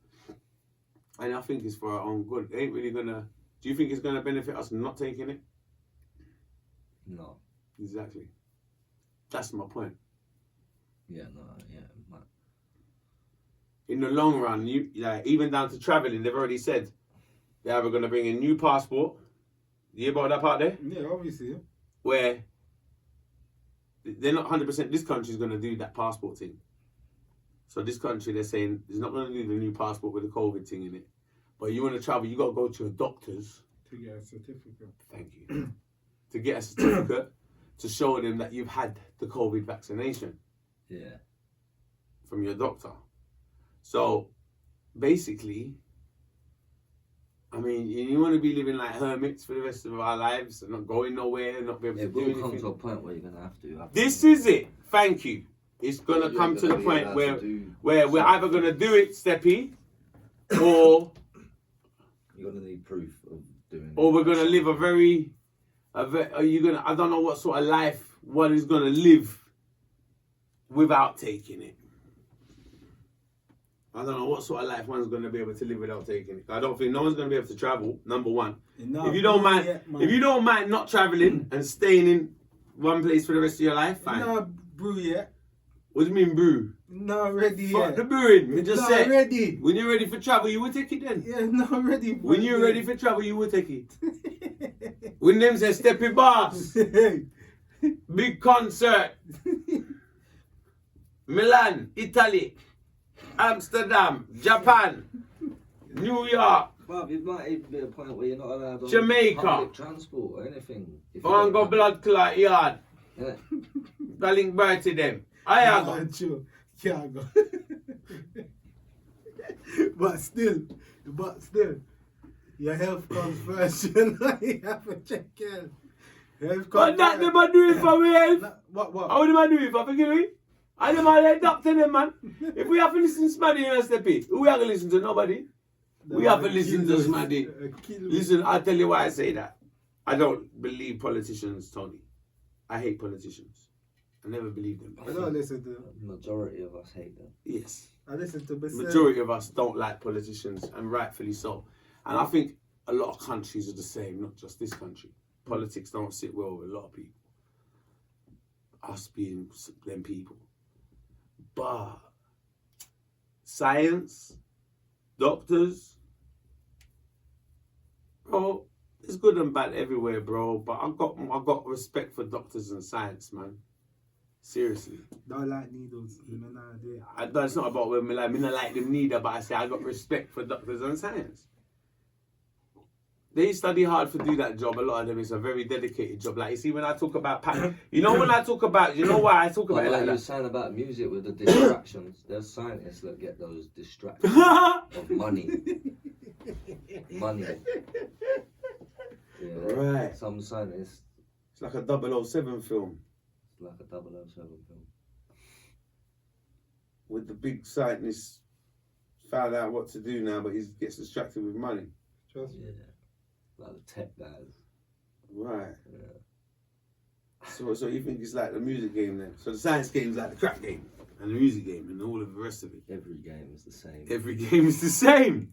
and I think it's for our own good. They ain't really going to, do you think it's going to benefit us not taking it? No. Exactly. That's my point. Yeah, no, yeah. In the long run, even down to travelling, they've already said they're either going to bring a new passport. You hear about that part there? Yeah, obviously. Where they're not 100%, this country's going to do that passport thing. So this country, they're saying, it's not going to do the new passport with the COVID thing in it. But you want to travel, you got to go to your doctors. To get a certificate. Thank you. To get a certificate to show them that you've had the COVID vaccination. Yeah. From your doctor. So, basically, I mean, you want to be living like hermits for the rest of our lives and not going nowhere, not be able to do anything. It will come to a point where you're going to have to. This is it. Thank you. It's going to come to the point where we're either going to do it, Steppy, or you're going to need proof of doing it. Or we're going to live I don't know what sort of life one is going to live without taking it. I don't know what sort of life one's going to be able to live without taking it. I don't think no one's going to be able to travel, number one. If you don't mind not travelling and staying in one place for the rest of your life, fine. No brew yet. What do you mean brew? Not ready yet. Fuck the brewing. We just not said. Ready. When you're ready for travel, you will take it then. Yeah, not ready. When you're ready for travel, you will take it. When them say Steppy Boss. Big concert. Milan, Italy. Amsterdam, Japan, New York. But it might even be a point where you're not allowed on Jamaica. public transport or anything. Go and go blood clot yard. Yeah. Darling bird to them. I go. True. Yeah, go. But still, your health comes first. You know, you have to check your health. But that them a do it for we health. What? How them a do it for? Forgive me. I them a doctor them, man. If we have to listen to somebody in a Steppy, who we have to listen to? Nobody. We have to listen to somebody. Listen, I'll tell you why I say that. I don't believe politicians, Tony. I hate politicians. I never believe them. I don't listen to them. Majority of us hate them. Yes. I listen to myself. Majority of us don't like politicians, and rightfully so. And I think a lot of countries are the same, not just this country. Politics don't sit well with a lot of people. Us being them people. But science, doctors, bro, it's good and bad everywhere, bro. But I got respect for doctors and science, man. Seriously. Don't like needles. It's not about when I don't like them neither, but I say I got respect for doctors and science. They study hard to do that job. A lot of them, it's a very dedicated job. Like, you see, when I talk about you know why I talk about it like you're that? saying about music with the distractions, there's scientists that get those distractions of money. Money. Yeah. Right. Some scientists. It's like a 007 film. It's like a 007 film. With the big scientist found out what to do now, but he gets distracted with money. Trust me. Yeah. Like the tech guys. Right. Yeah. So you think it's like the music game then? So the science game is like the crap game, and the music game, and all of the rest of it. Every game is the same. Every game is the same.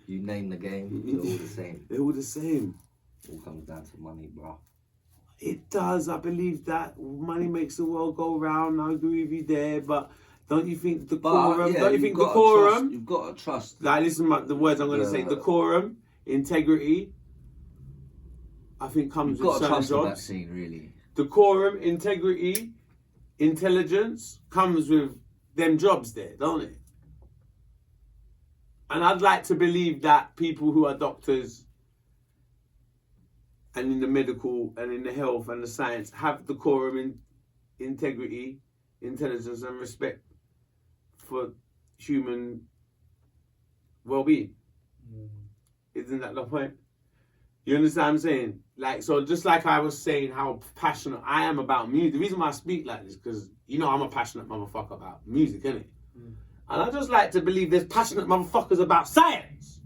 You name the game, they're all the same. They're all the same. All comes down to money, bro. It does. I believe that money makes the world go round. I agree with you there, but don't you think decorum? Don't you think decorum? You've got to trust. Like, listen to the words I'm going to say. Decorum, integrity. I think comes You've with got to certain trust the jobs. vaccine, really. Decorum, integrity, intelligence comes with them jobs there, don't it? And I'd like to believe that people who are doctors and in the medical and in the health and the science have decorum, integrity, intelligence and respect for human well-being. Isn't that the point? You understand what I'm saying? Like, so just like I was saying how passionate I am about music, the reason why I speak like this, because, you know, I'm a passionate motherfucker about music, innit? And I just like to believe there's passionate motherfuckers about science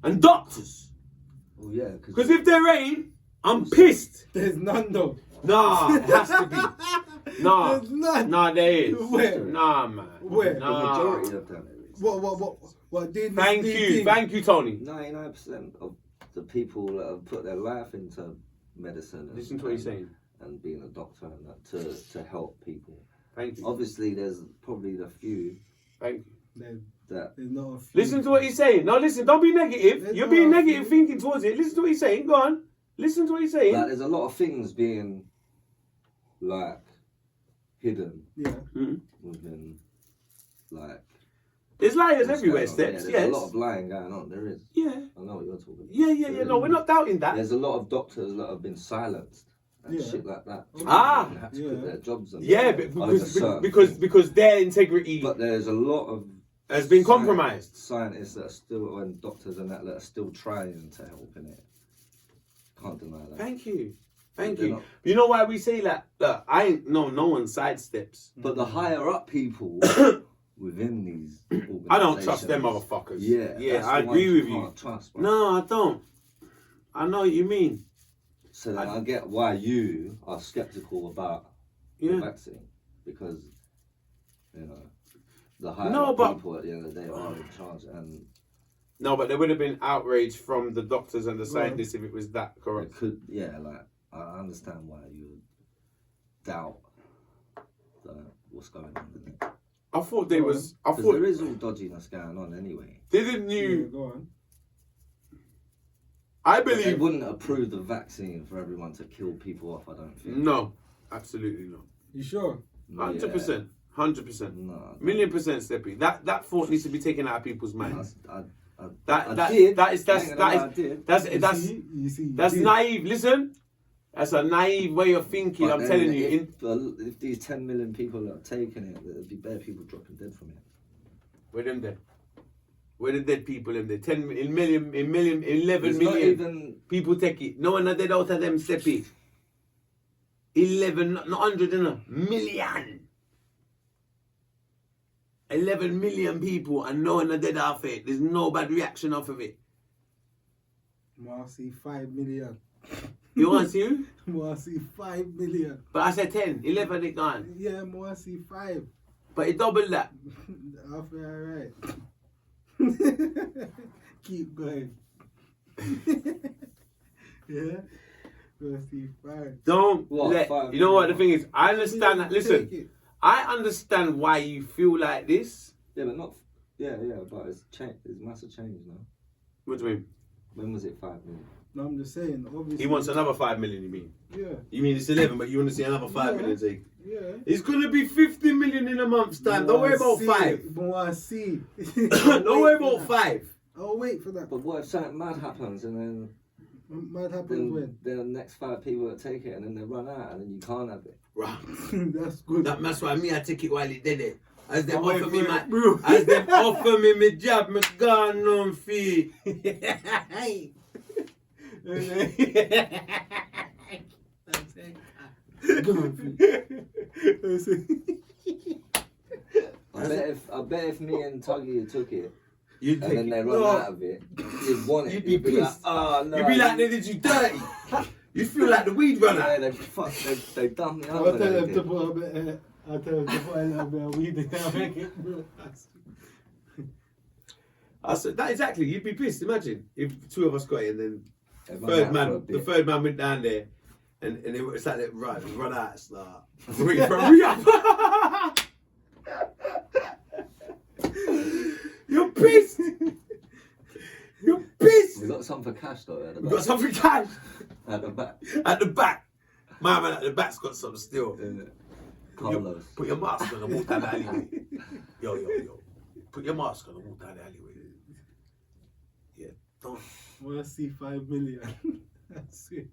and doctors. Oh, yeah. Because if there ain't, I'm pissed. There's none though. Nah, it has to be. Nah. There's none. Nah, there is. Where? Nah, man. Where? Nah. The majority of them. What did Thank you, Tony. 99% of the people that have put their life into medicine. Listen to what he's saying. And being a doctor and that to help people. Thank you. Obviously, there's probably the few. Thank you. That There's not a few. Listen to what he's saying. No, listen, don't be negative. There's You're not being a negative few. thinking towards it. Listen to what he's saying. Go on. Listen to what he's saying. like, there's a lot of things being like hidden Yeah. within like. There's liars what's everywhere, going on. Steps. Yeah, Yes. there's a lot of lying going on. There is. Yeah. I know what you're talking about. Yeah. No, we're not doubting that. There's a lot of doctors that have been silenced and Yeah. shit like that. Ah. And had to Yeah. quit their jobs. And Yeah, over certain because their integrity But there's a lot of has been compromised. Scientists that are still, and doctors and that are still trying to help in it. Can't deny that. Thank you. Not- You know why we say that? Look, no one sidesteps. But the higher up people within these organizations, I don't trust them motherfuckers. Yeah, Yeah, that's I the agree ones with you. Can't trust, bro. No, I don't. I know what you mean. So then I get why you are skeptical about the Yeah. vaccine, because you know the higher No, up but- people at the end of the day are in charge, and No, but there would have been outrage from the doctors and the scientists if it was that it correct. could, yeah, like I understand why you would doubt what's going on in it. I thought there was. I Because thought there is all dodginess going on anyway. didn't Yeah, you? go on. I They believe. wouldn't approve the vaccine for everyone to kill people off, I don't think. No, absolutely not. You sure? 100%. 100%. No. $1,000,000 Steppy. That thought needs to be taken out of people's minds. I That did. is I did. You see, that's naive. Listen, that's a naive way of thinking. But I'm then telling you. if these 10 million people are taking it, there'd be bare people dropping dead from it. Where them dead? Where the dead people in there? 10 million, 11 It's not million even. people take it. No one are dead out of them, Steppy. 11, not 100, million. 11 million people and no one are dead off it. There's no bad reaction off of it. More see 5 million. You want to see who? More see 5 million. But I said 10, 11 it gone. Yeah, more see 5. But it doubled that. Alright. Keep going. Yeah. More see 5. Don't What, let. 5 You know what the million? thing is? I understand that. Listen, Take it. I understand why you feel like this. Yeah, but not. Yeah, but it's change. It's massive change now. What do you mean? When was it 5 million? No, I'm just saying, obviously. He wants another 5 million, you mean? Yeah. You mean it's 11, but you want to see another 5 Yeah. million take? Yeah. It's going to be 50 million in a month's time. Don't worry about 5. More see. Don't worry about 5. I'll wait for that. But what if something mad happens and then Might happen when? then the next 5 people that take it and then they run out and then you can't have it? Right. That's good. That's why me I take it while it dead it. As them Wait offer for me it, my, bro. as them offer me my job, me gone on fee. I bet if me and Tuggy took it, You'd and take then it. they run out of it. You'd want it. You'd be You'd be like, pissed. oh no. You'd be like, they did you dirty. You feel like the weed runner. Yeah, they done me I'll over. tell they them to did. put a bit. I'll tell them to put a little bit of weed in there. Make it blue. I said, that exactly. You'd be pissed. Imagine if the two of us got it, and then the third man went down there, and it's like that run out. It's like hurry up. You're pissed. You're pissed. We got some for cash though. At the We back. got something cash At the back. at the back. My man at the back's got something still. Carlos. Put your mask on and walk down the alleyway. Yo. Put your mask on and walk down the alleyway. Yeah, don't. Wanna see 5 million? That's it.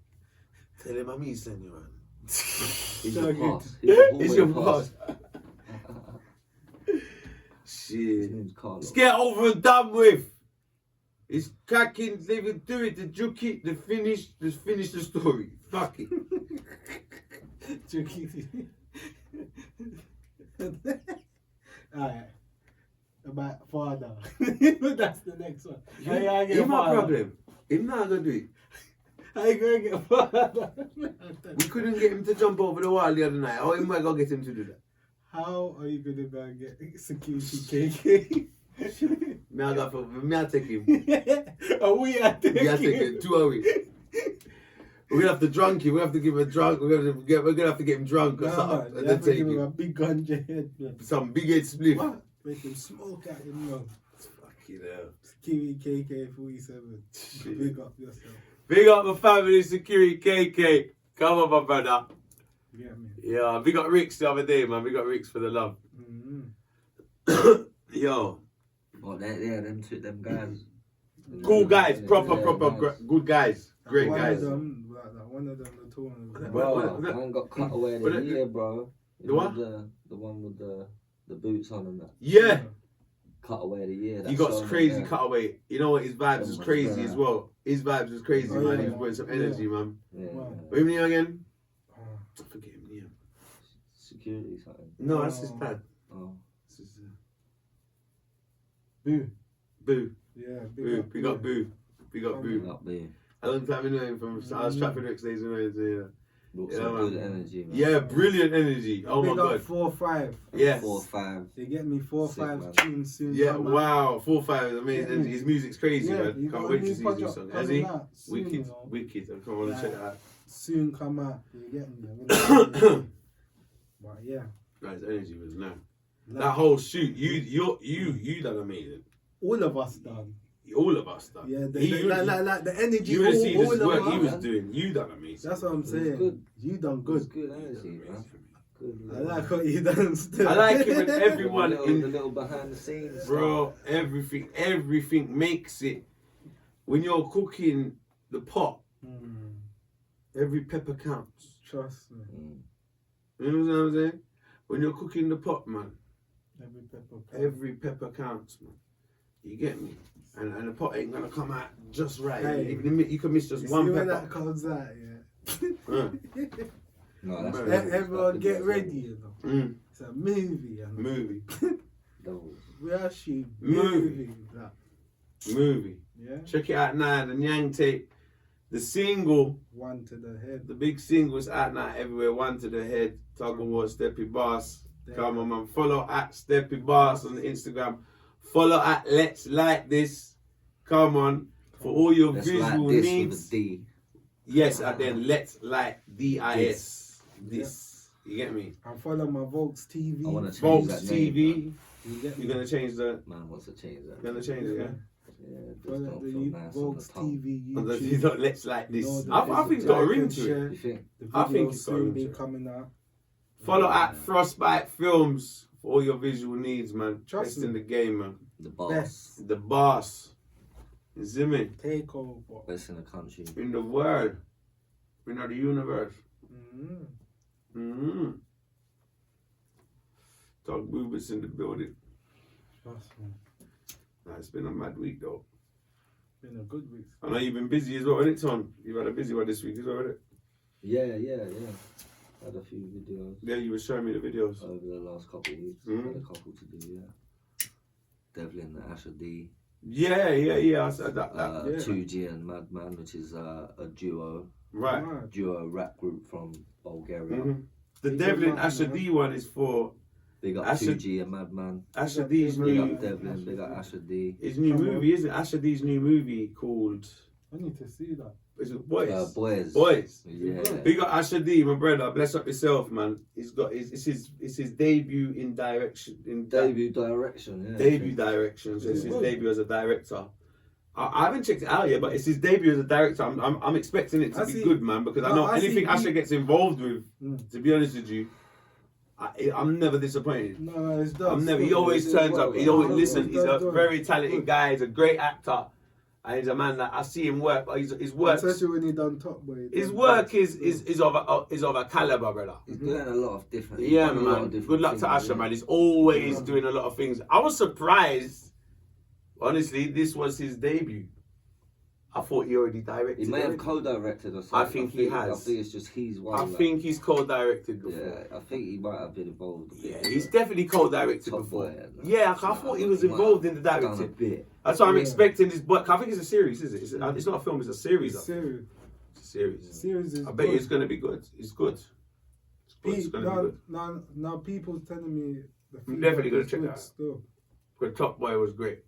Tell him I'm me, senor. He's your pass. It's your boss. Shit. His name's Carlos. Let's get over and done with. It's cracking. They will do it. The juke it. The finish. Just finish the story. Fuck it. Alright. About father. That's the next one. How you gonna get Here's my father? problem. He's not gonna do it. How you gonna get father? We couldn't get him to jump over the wall the other night. How am I gonna get him to do that? How are you gonna go and get security KK? Me I take him. Oh, we are taking. Me I take him. 2 hours. We're gonna have to drunk him. We have to give him a drunk. We're gonna have to get him drunk or Nah, something, man, and you then have to take give him a him big ganja head, man. some big head spliff. What? Make him smoke at him, man. Fucking hell. Kiwi KK 47. Shit. Big up yourself. Big up my family, security KK. Come on, my brother. Yeah, man. Yeah, we got Ricks the other day, man. We got Ricks for the love. Mm-hmm. Yo, Oh, them guys. cool guys, Yeah, proper, nice. good guys, great one guys. Of them, one of them, the two ones. Bro, What- man got cut away what- the year, bro. The what? The one with the boots on and that. Yeah, Cut away the year. he got crazy cutaway. You know what? His vibes was crazy Yeah. as well. His vibes was crazy, Oh, man. yeah. He was bringing some energy, man. Yeah. Wow. What his name again? Oh. I forget his name. Security something. No, that's his dad. Oh. This is, Boo. Boo. Yeah, Boo. up We got Boo. We got Boo. Up there. A long time we know him from. I was Stratford Ricks days, you know. Yeah. Brought Yeah, some man. good energy, man. Yeah, brilliant energy. Oh Big my up god. 4-5. Yes. 4-5. They get me 4-5 Sick, man. tunes soon. Yeah, come out. wow. 4-5 is amazing. Yeah. His music's crazy, Yeah, man. you Can't got wait a to new see his new project song. Has coming he? out soon, you Wicked, know. wicked. I can't want to check that out. Soon come out. You get me? I'm gonna- But yeah. Guys, energy was no. Like, That whole shoot, you done amazing. all of us done. All of us done. Yeah, You like the energy. would have seen all this of work us. he was doing. You done amazing. That's what I'm was saying. good. You done Good. good. Good energy, man. Good. I like what you done still. I like it when The everyone the little behind the scenes. bro, everything makes it. When you're cooking the pot, Mm, every pepper counts. trust me. You know what I'm saying? When you're cooking the pot, man, Every pepper. every pepper counts, man. You get me? And the pot ain't gonna come out just right. Hey. Even if you can miss just You one see when pepper. that comes out, yeah. No, that's Man. good. Everyone get That's ready, you know. Mm, It's a movie, you know. movie, Doubles. We actually Movie. That. movie. Yeah. Check it out now. The NYANG tape, the single, One to the head. the big single is out now everywhere. One to the head. Tuggawar, Steppy Boss. Come on, man. Follow at Steppy Boss on Instagram. Follow at Let's Like This. Come on. For all your Let's visual like this needs. with a D. Yes, and then Let's Like DIS. This. You get me? And follow my Volks TV. I want to change Folks that TV. name. You get me? You're gonna change the. Man wants to change that. You're gonna change it, yeah. Yeah, it just Follow don't the feel nice on the Volks tongue. TV And YouTube. then Let's Like This. You know, the I think it's got a ring and to it. share. You think? The I think video it's got a soon ring be to it. coming out. Follow at Frostbite Films for all your visual needs, man. Trust Best me. in the game, man. The boss. Best. The boss. You see me? Take over. Best in the country. In the world. In the universe. Mm-hmm. Mm-hmm. Dog movements in the building. Trust me. Nah, it's been a mad week, though. Been a good week. I know you've been busy as well, innit, Tom? You've had a busy one this week as well, innit? Yeah. Had a few videos Yeah, you were showing me the videos. over the last couple of weeks. Mhm. Had a couple to do, yeah. Devlin, the Asher D. Yeah. I said that. 2G and Madman, which is a duo rap group from Bulgaria. Mm-hmm. The Devlin Asher D one is for. They got Asher, 2G and Madman. Asher D's They new. got Devlin. They got Asher D. His new movie, isn't it? Asher D's new movie called. I need to see that. Is it Boys? Boys. Yeah. We got Asher D, my brother. Bless up yourself, man. He's got it's his debut in direction. Debut direction. Yeah. Debut direction. So it's his debut as a director. I haven't checked it out yet, but it's his debut as a director. I'm expecting it to be good, man, because I know anything Asher gets involved with. To be honest with you, I'm never disappointed. No, it's done. He always turns up. He always listen. He's a very talented guy. He's a great actor. And he's a man that I see him work. His work, especially when he done Top Boy. His work is of a caliber, brother. He's doing a lot of different. Yeah, man. Good luck to Asher, man. He's always doing a lot of things. I was surprised. Honestly, this was his debut. I thought he already directed. He may have co-directed or something. I think he has. I think it's just he's one. I think he's co-directed before. Yeah, I think he might have been involved. Yeah, he's definitely co-directed before. Yeah, I thought he was involved in the directing. A bit. That's why I'm expecting this book. I think it's a series, is it? It's not a film. It's a series. It's a series. Series is. I bet you it's gonna be good. It's good. It's gonna be good. Now people's telling me. I'm definitely gonna check it out. Still. But Top Boy was great.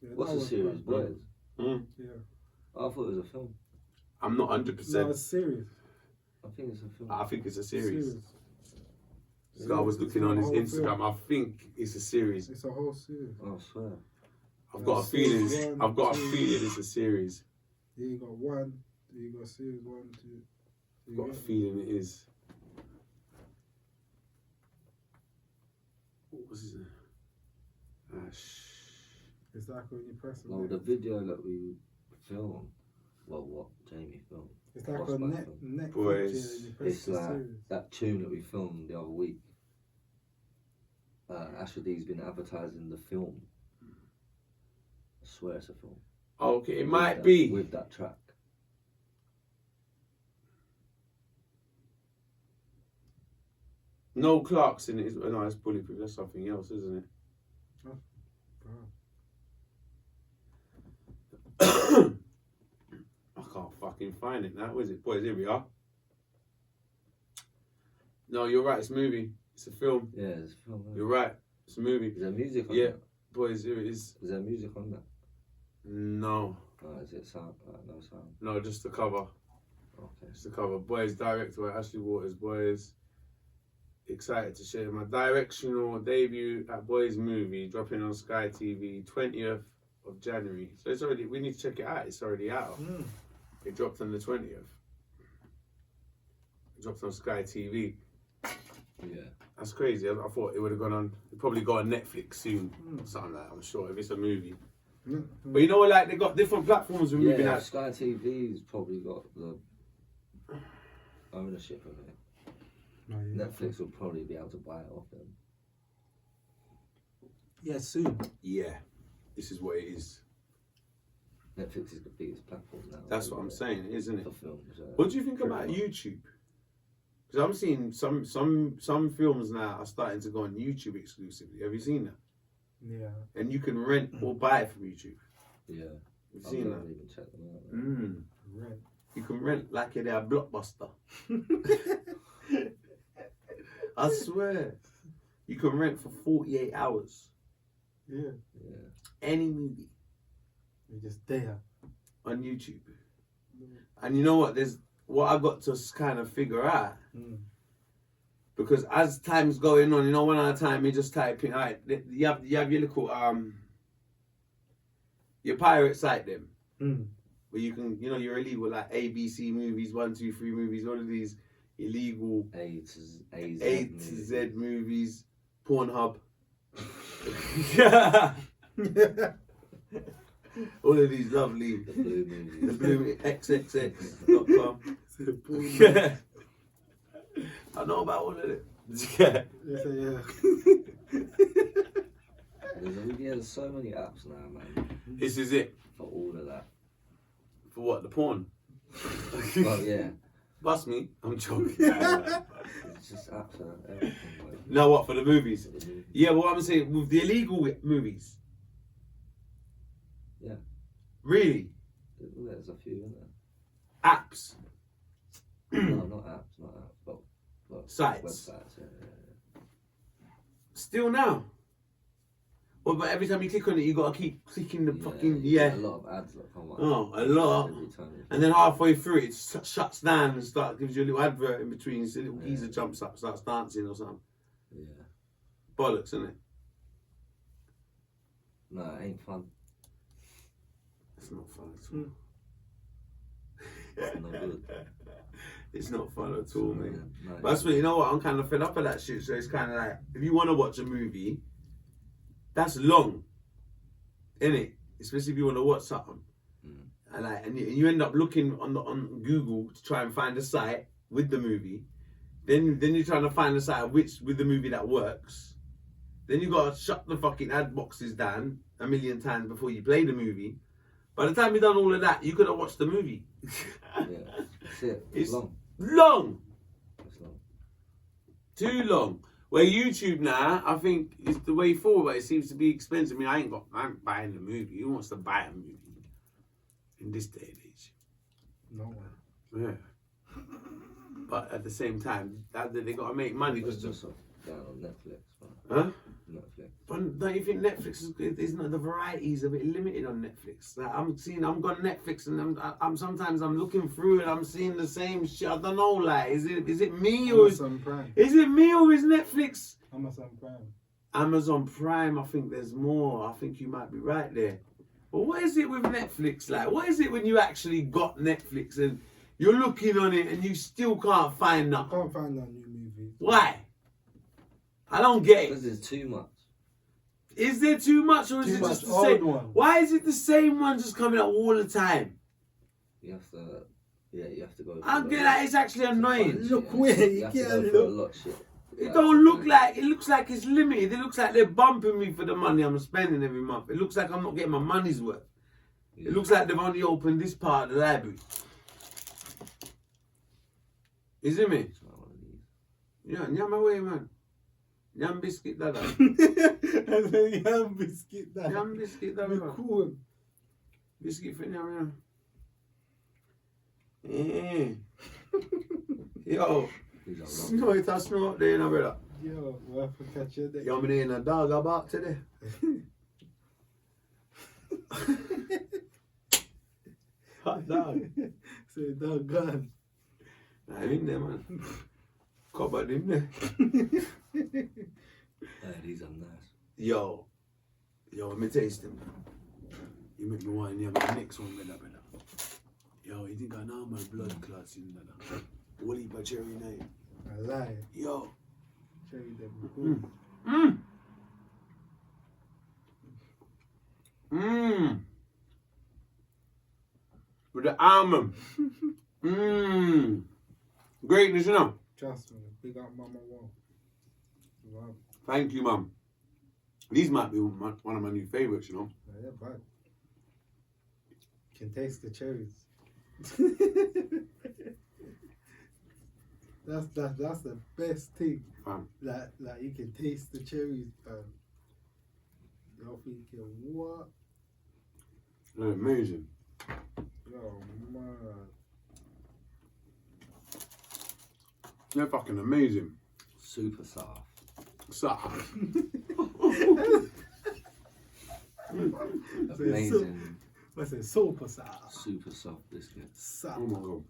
Yeah, what's the series? Boys. Yeah. I thought it was a film. I'm not 100%. No, it's serious. I think it's a film. I think it's a series. So I was looking on his Instagram. I think it's a series. It's a whole series. I swear. I've got a feeling. I've got a feeling it's a series. Yeah, you got one. You got series 1, 2. I've got a feeling it is. What was his name? It's like when you press it. No, the video that we filmed. Well, what Jamie filmed. It's like a net Boys. It's like that tune that we filmed the other week. Asher D's been advertising the film. I swear it's a film. Okay, it might be. With that track. No Clarkson is a nice bulletproof. That's something else, isn't it? I can't fucking find it now. Where is it? Boys, here we are. No, you're right. It's a movie. It's a film. Yeah, it's a film. You're right. It's a movie. Is there music on that? Boys, here it is. Is there music on that? No. Is it sound? No sound. No, just the cover. Okay. Just the cover. Boys, directed by Ashley Waters. Boys, excited to share my directional debut at Boys Movie, dropping on Sky TV 20th of January. So it's already. We need to check it out. It's already out. It dropped on the 20th. It dropped on Sky TV. Yeah. That's crazy. I thought it would have gone on. It'd probably go on Netflix soon. Or something like that. I'm sure if it's a movie. But you know what? Like they got different platforms we're moving at. Sky TV's probably got the ownership of it. Oh, yeah. Netflix will probably be able to buy it off them. Yeah, soon. Yeah, this is what it is. Netflix is the biggest platform now. That's what I'm saying, isn't it? For films. What do you think about YouTube? Because I'm seeing some films now are starting to go on YouTube exclusively. Have you seen that? Yeah. And you can rent or buy it from YouTube. Yeah. You've seen that? Even check them out. Rent. You can rent like you're a Blockbuster. I swear. You can rent for 48 hours. Yeah. Any movie. You're just there. On YouTube. And you know what? There's what I got to kind of figure out. Because as time's going on, you know, one at a time you just type in, alright, you have your little your pirate site them. Where you can, you know, you're illegal like ABC movies, 1, 2, 3 movies, all of these illegal A to Z movies, Pornhub. All of these lovely the blue xxx.com. I know about all of it. Yeah. There's so many apps now, man. This is it. For all of that. For what? The porn? Well, yeah. Bust me. I'm joking. It's just apps and everything. Like, no, what? For the movies? Yeah, but what I'm saying, with the illegal movies, Yeah. Really? There's a few, isn't there? Apps. No, not apps, but Sites. websites. Yeah. Still now. Well, but every time you click on it, you gotta keep clicking the fucking You get a lot of ads that come up. Oh, a lot. Every time And then halfway through, it shuts down and gives you a little advert in between. So a little geezer jumps up, starts dancing or something. Yeah. Bollocks, isn't it? No, it ain't fun. It's not fun at all. It's not good. It's not fun at all, mate. No, But that's what, you know what, I'm kind of fed up of that shit. So it's kind of like, if you want to watch a movie, that's long, innit? Especially if you want to watch something. And you end up looking on Google to try and find a site with the movie. Then you're trying to find a site with the movie that works. Then you gotta shut the fucking ad boxes down a million times before you play the movie. By the time you've done all of that, you could have watched the movie. Yeah, that's it. It's long. Long. It's long. Too long. Where YouTube now, I think, is the way forward, but it seems to be expensive. I mean, I'm buying the movie. Who wants to buy a movie in this day and age? No one. Yeah. But at the same time, they got to make money. It's Because just down on Netflix. huh? Netflix. But don't you think Netflix is not the varieties a bit limited on Netflix? Like I'm on Netflix and I'm sometimes I'm looking through it. I'm seeing the same shit. I don't know. Like, is it me or is it me or is Netflix? Amazon Prime. Amazon Prime. I think there's more. I think you might be right there. But what is it with Netflix? Like, what is it when you actually got Netflix and you're looking on it and you still can't find nothing? Can't find that new movie. Why? I don't get it. Because there's too much. Is there too much or is it just the same one? Why is it the same one just coming out all the time? You have to go. I get that, it's actually annoying. Look where you you have to get go a for a look. lot of shit. It don't look like, it looks like it's limited. It looks like they're bumping me for the money I'm spending every month. It looks like I'm not getting my money's worth. Yeah. It looks like they've only opened this part of the library. Is it me? It's not one of these. Yeah, nyam away, man. Nyam biscuit, dada. I said, yam biscuit. That. Nyam biscuit, dada. Be cool. Biscuit for nyam, yeah. Yo, These are snort it, snort there, no brother. Yo, we'll have to catch you there. Yo, me in a dog about today. Hot dog. Say, dog gone. Nah, in there, man. Covered in there. these are nice. Yo, let me taste them. You make me want to have the next one, brother. Yo, you think I know my blood clots in there? What eat by cherry night? I lie. Yo. Cherry them. With the almond. Greatness, you know. Trust me. Big up Mama Wall. Wow. Thank you, Mum. These might be one of my new favourites, you know. Yeah, bad. Can taste the cherries. That's the best thing. Like you can taste the cherries, You're thinking, what? They're amazing. Yo, man. They're fucking amazing. Super soft. Soft. Amazing. What's it? Super soft. Super soft biscuit. Soft. Oh my god.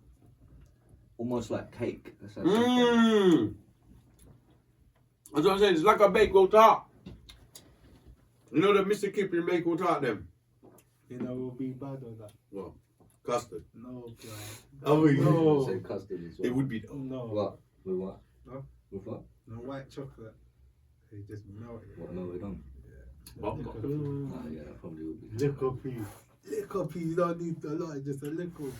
Almost like cake. That's how That's what I'm saying. It's like a baked tart. You know the Mr. Kipling baked tart them? You know, it will be bad on that. Well, custard. No, bro. Oh, yeah. No. Same custard as well. It would be though. No. What? With what? Huh? With what? No white chocolate. They just melt it. What melted on? What? Oh yeah, that probably would be. Little piece. Little piece. You don't need a lot. Just a little.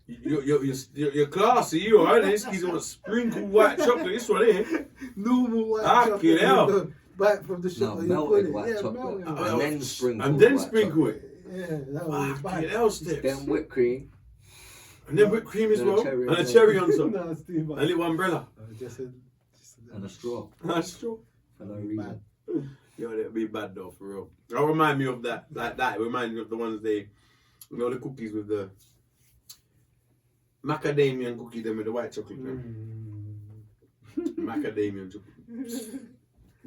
You're classy, you alright? This kid's on a sprinkled white chocolate. This one here. Normal white Fucking chocolate. hell. Back from the shop. No, you melted put white it. chocolate. Yeah, And then sprinkle. And then white sprinkle chocolate. it. Yeah, that was Fucking bad. hell, Steps. Then whipped cream. And then whipped cream as And a well. cherry And a on cherry on top. No, it's too A bad. little umbrella. Just a And a straw. That's true. For no reason. bad. Yo, that'd be bad though, for real. That remind me of that, like that. It reminds me of the ones the cookies with the macadamia cookie, them with the white chocolate. Macadamia chocolate.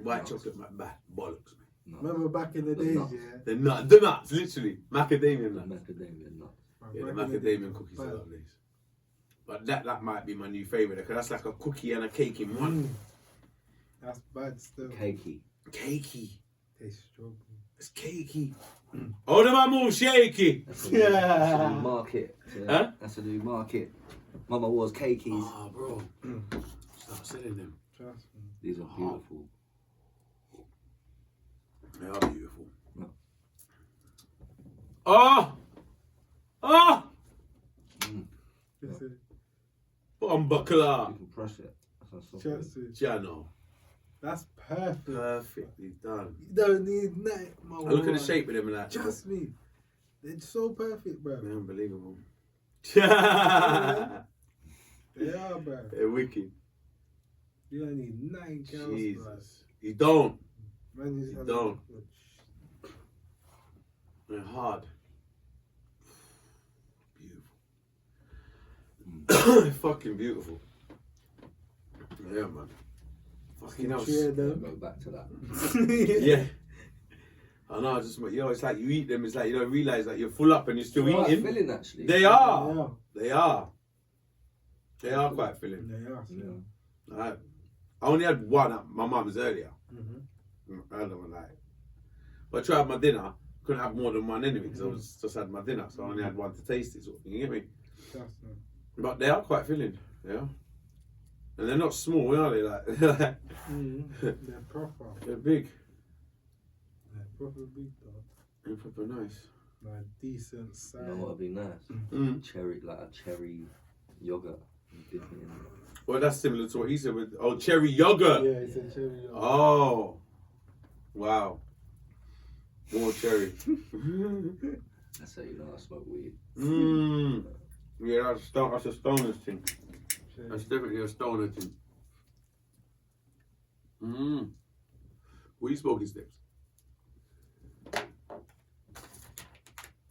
White chocolate, my bad. Bollocks, man. No. Remember back in the days, yeah? The nuts, literally. Macadamia nuts. Macadamia nuts. Yeah, the macadamia cookies are lovely. But that might be my new favourite, because that's like a cookie and a cake in one. That's bad still. Cakey. Cakey. Tastes strawberry. It's cakey. Oh, the man more shaky. That's a new market. Huh? That's a new market. Mama Wars cakeys. Oh, bro. Start selling them. Trust me. These are beautiful. They are beautiful. No. Oh! Oh! This is Bumbuckler. You can crush it. That's a trust me. Jano. That's perfect. Perfectly done. You don't need nothing, my I look at boy. the shape of them and that. Trust me. They're so perfect, bro. They're unbelievable. They are, bro. They're wicked. You don't need nothing else, bro. Jesus. You don't. Man, You don't. They're hard. Beautiful. Fucking beautiful. Yeah, man. Fucking hell. Cheer I'll them. go back to that. Yeah. I know, it's like you eat them, it's like you don't realise that you're full up and you're still Quite eating. filling, actually. They are. They are. They are quite filling. They are. Yeah. I only had one at my mum's earlier. I don't know, like. But I tried my dinner. Couldn't have more than one anyway because I was just had my dinner, so I only had one to taste it. Sort of thing, you get me? But they are quite filling. Yeah. And they're not small, are they? Like They're proper. they're big. They're proper big though. They're proper nice. Like decent size. You know what would be nice? Cherry, like a cherry yogurt. Dip it in it. Well, that's similar to what he said with cherry yogurt. Yeah, it's a cherry yogurt. Oh, wow. More cherry. That's how you know I smoke weed. Yeah, that's a stoner's thing. Cherry. That's definitely a stoner thing. What are you smoking, Steps? But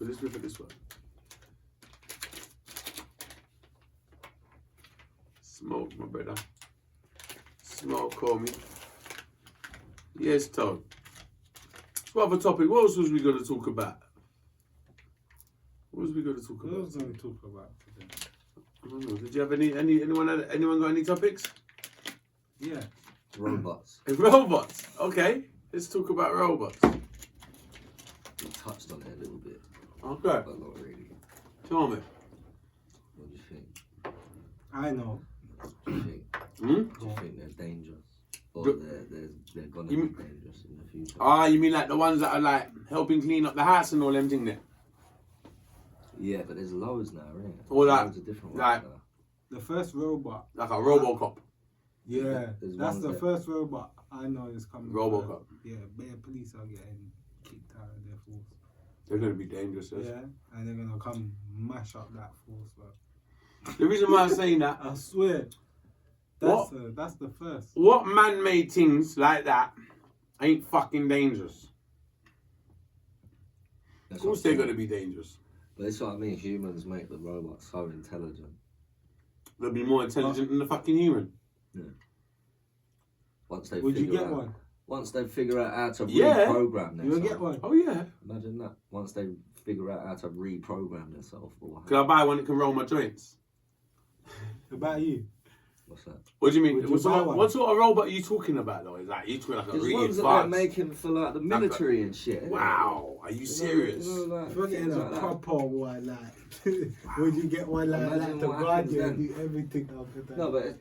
let's look at this one. Smoke, my brother. Smoke, call me. Yes, Todd. What other topic? What else was we going to talk about? What was we going to talk What about? else are we talking about today? I don't know. Did you have anyone got any topics? Yeah. Robots. Robots. Okay. Let's talk about robots. We touched on it a little bit, Okay. but not really. Tell me. What do you think? I know. Do you think? Hmm? Do you think they're dangerous? Or they're gonna be dangerous in the future? Ah, you mean like the ones that are like helping clean up the house and all them things there? Yeah, but there's loads now, right? Or like- Loads of different like- ones now. The first robot. Like a Robocop. Yeah. There's That's ones the that- first robot I know is coming. Robocop. Yeah, bare police are getting kicked out of their force. They're going to be dangerous. Yes. Yeah, and they're gonna come mash up that force, bro. The reason why I'm saying that, I swear. What? That's the first. what man-made things like that ain't fucking dangerous? That's Of course what they're I'm going to saying. be dangerous. But it's what I mean. Humans make the robots so intelligent. They'll be more intelligent than the fucking human. Once they Would you figure get out, one? Once they figure out how to Yeah. reprogram You will themselves. get one. Oh, yeah. Imagine that. Once they figure out how to reprogram themselves. Or Can I buy one that can roll my joints? About you? what's that? What do you mean? Would you What buy sort, one? what sort of robot are you talking about, though? Is like, you talking like a There's really ones that they're advanced... making for like the military and shit. innit? Wow. Are you serious? You know, like, If you're getting things a like that. proper one, like, would you get one like Imagine to what guard happens you then. and do everything after that? No, but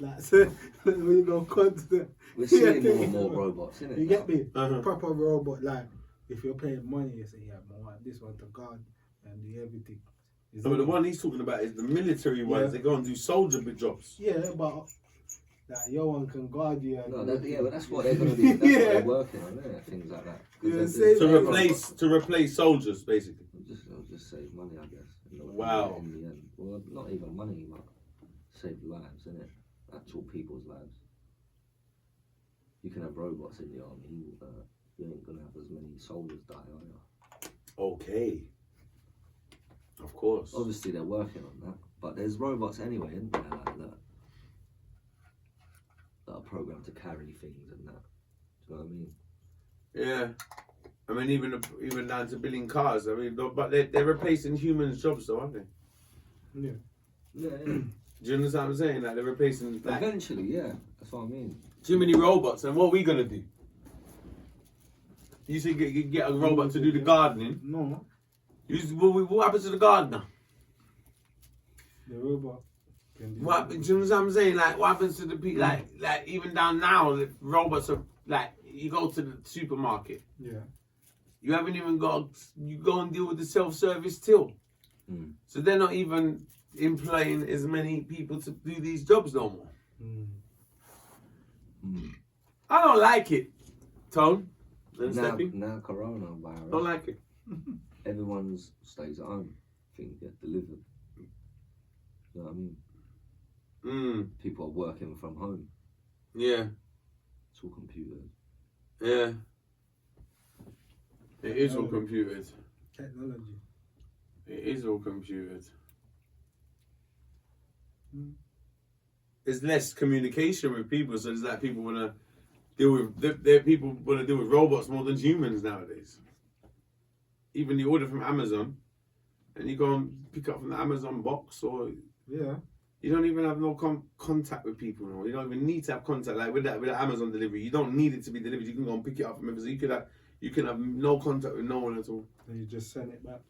Like, so, when you go constant. we're seeing more and more robots, innit? You get me? Uh-huh. Proper robot, like, if you're paying money, you say, yeah, I want this one to guard and do everything. Is No, but it- the one he's talking about is the military ones. Yeah. They go and do soldier big jobs. Yeah, but like, your one can guard you. And No, do yeah, but everything. that's what they're going to be. That's what Yeah. they're working on, innit? Things like that. 'Cause Yeah, they're- same To replace soldiers, basically. It'll just save money, I guess. Wow. In the end, well, not even money, but save lives, innit? Actual people's lives. you can have robots in the army. You ain't gonna have as many soldiers die, are you? Okay. Of course. Obviously, they're working on that, but there's robots anyway, isn't there? Like that are programmed to carry things and that. Do you know what I mean? Yeah. I mean, even down to building cars. I mean, but they're replacing humans' jobs, though, aren't they? Yeah. Yeah. Do you understand what I'm saying? Like they're replacing. Like, Eventually, yeah. That's what I mean. too many robots, and what are we gonna do? You say get a robot to do the gardening. No. What happens to the gardener? The robot. Can do What? Do you know what I'm saying? Like, what happens to the people? Like even down now, the robots are like. You go to the supermarket. Yeah. You haven't even got. You go and deal with the self-service till. Mm. So they're not even employing as many people to do these jobs no more. I don't like it, Tone. Now coronavirus. Don't like it. Everyone's stays at home. Things get delivered. You know what I mean? People are working from home. Yeah. It's all computers. Yeah. It is all computed. Technology. It is all computed. There's less communication with people, so it's like people wanna deal with people wanna deal with robots more than humans nowadays. Even the order from Amazon, and you go and pick up from the Amazon box, or Yeah. you don't even have no contact with people anymore. You don't even need to have contact. Like with that Amazon delivery, you don't need it to be delivered. You can go and pick it up from Amazon. You can have no contact with no one at all. And you just send it back.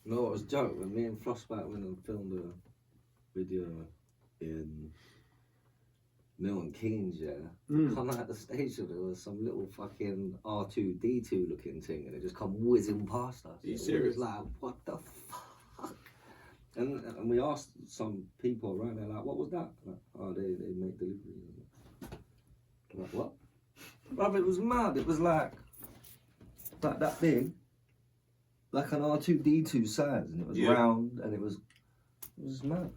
No, it was a joke when me and Floss back when I filmed a video in Milton Keynes, come out the station, there was some little fucking R2D2 looking thing, and it just come whizzing past us. Are you serious? It was like, what the fuck? And we asked some people around there, like, what was that? Like, oh, they make deliveries. Like, what? Bruv, it was mad. It was like that big, like an R2D2 size, and it was round, and it was mad.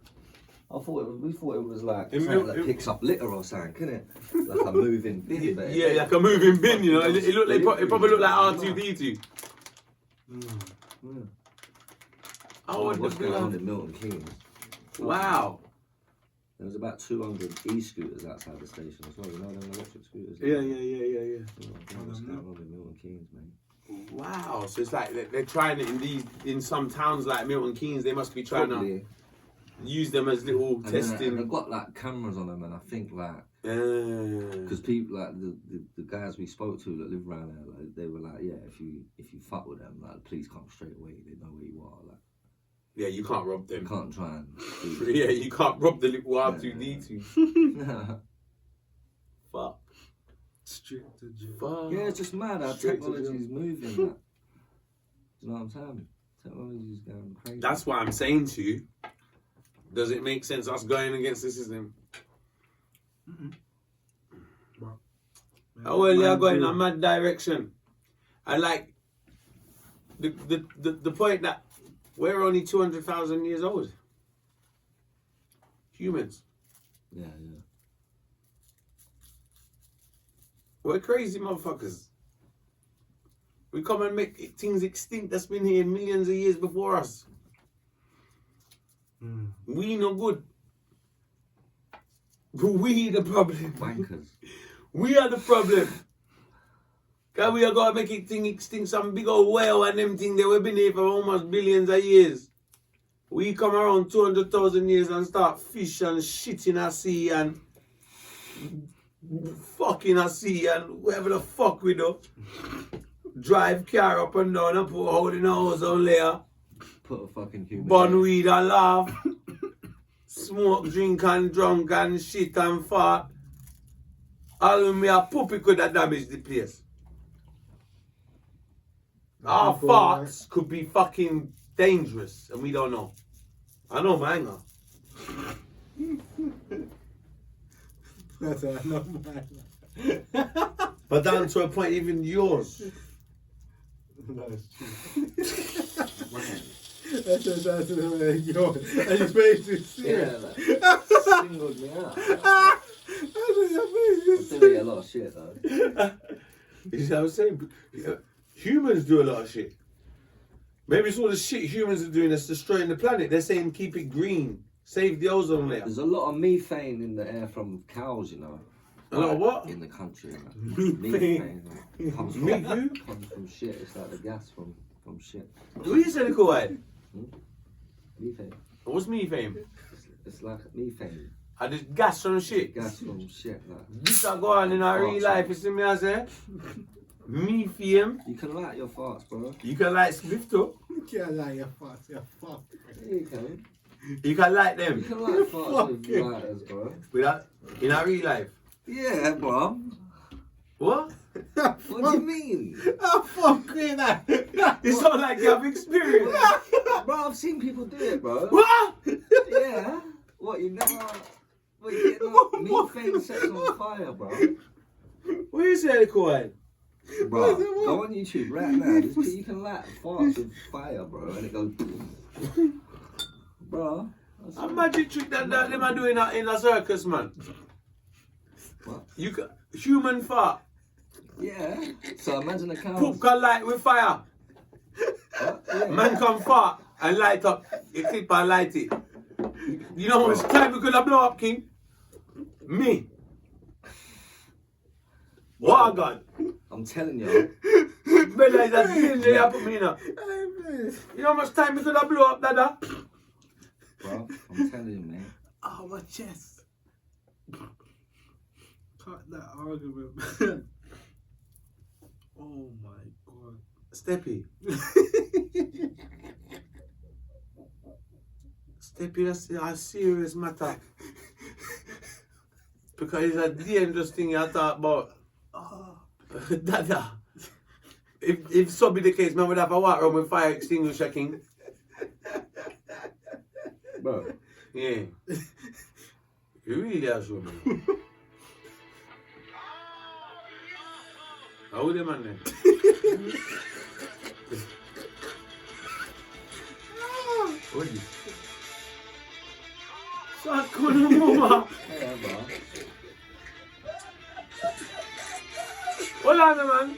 We thought it was like something that picks up litter or something, couldn't it? Like a moving bin. Like a moving bin, you know. It probably looked like R2D2. I what's going on in Milton Keynes. Wow. There was about 200 e-scooters outside the station as well. You know them electric scooters? Yeah. What's going on in Milton Keynes, mate? Wow. So it's like they're trying it in some towns like Milton Keynes. They must be trying to use them as little testing. And they've got like cameras on them, and I think like because people like the guys we spoke to that live around there, like, they were like, yeah, if you fuck with them, like please come straight away. They know where you are. Like, yeah, you can't rob them. You can't try and. Yeah, you can't rob the little R2D2. Fuck. Straight to jail. Fuck. Yeah, it's just mad how technology's moving. Like. Do you know what I'm saying? Technology's going crazy. That's what I'm saying to you. Does it make sense us going against the system? Oh well, you're going in a mad direction. I like the point that we're only 200,000 years old. Humans. Yeah. We're crazy motherfuckers. We come and make things extinct that's been here millions of years before us. We no good. But we the problem. Wankers. We are the problem. Cause we are gonna make it thing extinct some big old whale and them thing that we've been here for almost billions of years. We come around 200,000 years and start fish and shit in a sea and fucking a sea and whatever the fuck we do. Drive car up and down and put a hole in a ozone layer. Put a fucking human. Burn weed and laugh. Smoke, drink and drunk and shit and fart. All of me a puppy could have damaged the place. Our farts could be fucking dangerous and we don't know. I know my anger. That's I know my But down to a point, even yours. That's true. That's yours. And his face is yeah, like, singled me out. I still eat a lot of shit though. You see what I'm saying? Humans do a lot of shit. Maybe it's all the shit humans are doing that's destroying the planet. They're saying keep it green, save the ozone layer. There's a lot of methane in the air from cows, you know. A lot of what? In the country. Like, Methane. comes Me from, too? comes from shit. It's like the gas from shit. What do you say, the Gaad? Methane. What's methane? It's like methane. I just gas from shit. Gas from shit. Like. This I go on in our real life, you see me I say? Methane. You can light your farts, bro. You can light Swift too. You can't lie, you're fucked. You're fucked. Yeah, you can. You can light You them. can light farts with Fucking- lighters, bro. Without, in our real life. Yeah, bro. What? What do you mean? Oh, fuck with that. It sounds like you have experience. Bro, I've seen people do it, bro. What? Yeah. What, you never... What, you get like methane sets on fire, bro? What you say, the Gaad? Bro, go on YouTube right now. You can light farts with fire, bro, and it goes... Bro. A magic trick that them are doing in a circus, man. What? You can, human fart. Yeah. So imagine a cow... Poop can light with fire. What? Yeah. Man can fart and light up. You clip and light it. You know how much time we could have blow up, King? Me. What God? I'm telling you. Brother, is that danger you put me in? You know how much time we could have blow up, Dada? Bro, I'm telling you, man. Oh, my chest. Cut that argument. Oh my god. Steppy. Steppy, that's a serious matter. Because it's a dangerous thing you talk about. Oh. Dada. If so be the case, man would have a walk around with fire extinguisher, King. Bro. Yeah. You really are sure, man. How the man then? What is this? Sakuna Mama. Yeah, bro. Hold on, man.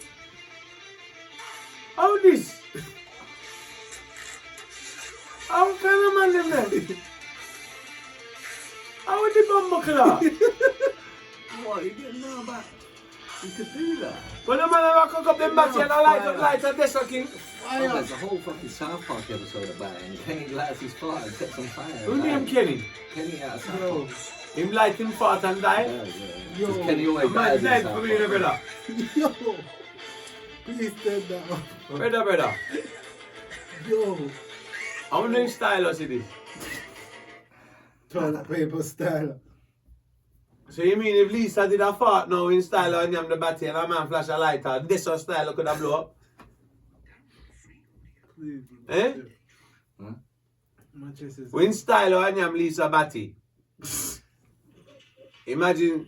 How this? How can a man them there? How would the bomb buckler? What, you didn't know about... You could do that. When a man ever cook up them battery and a light a desk, King. Oh, there's a whole fucking South Park episode about it, and Kenny lights his fire and sets on fire. Who name Kenny? Kenny out of South Park. Him light him fart and die? Yeah. Yo. 'Cause Kenny always Man dies in dead South for me, Park. brother. Yo. Please turn that off. Brother. Yo. How many style is this? Toilet paper style. So you mean if Lisa did a fart now in style and yam the battery and a man flash a lighter, this one style could have blow up? Please. Eh? Huh? My chest is... When style and yam Lisa batty. Imagine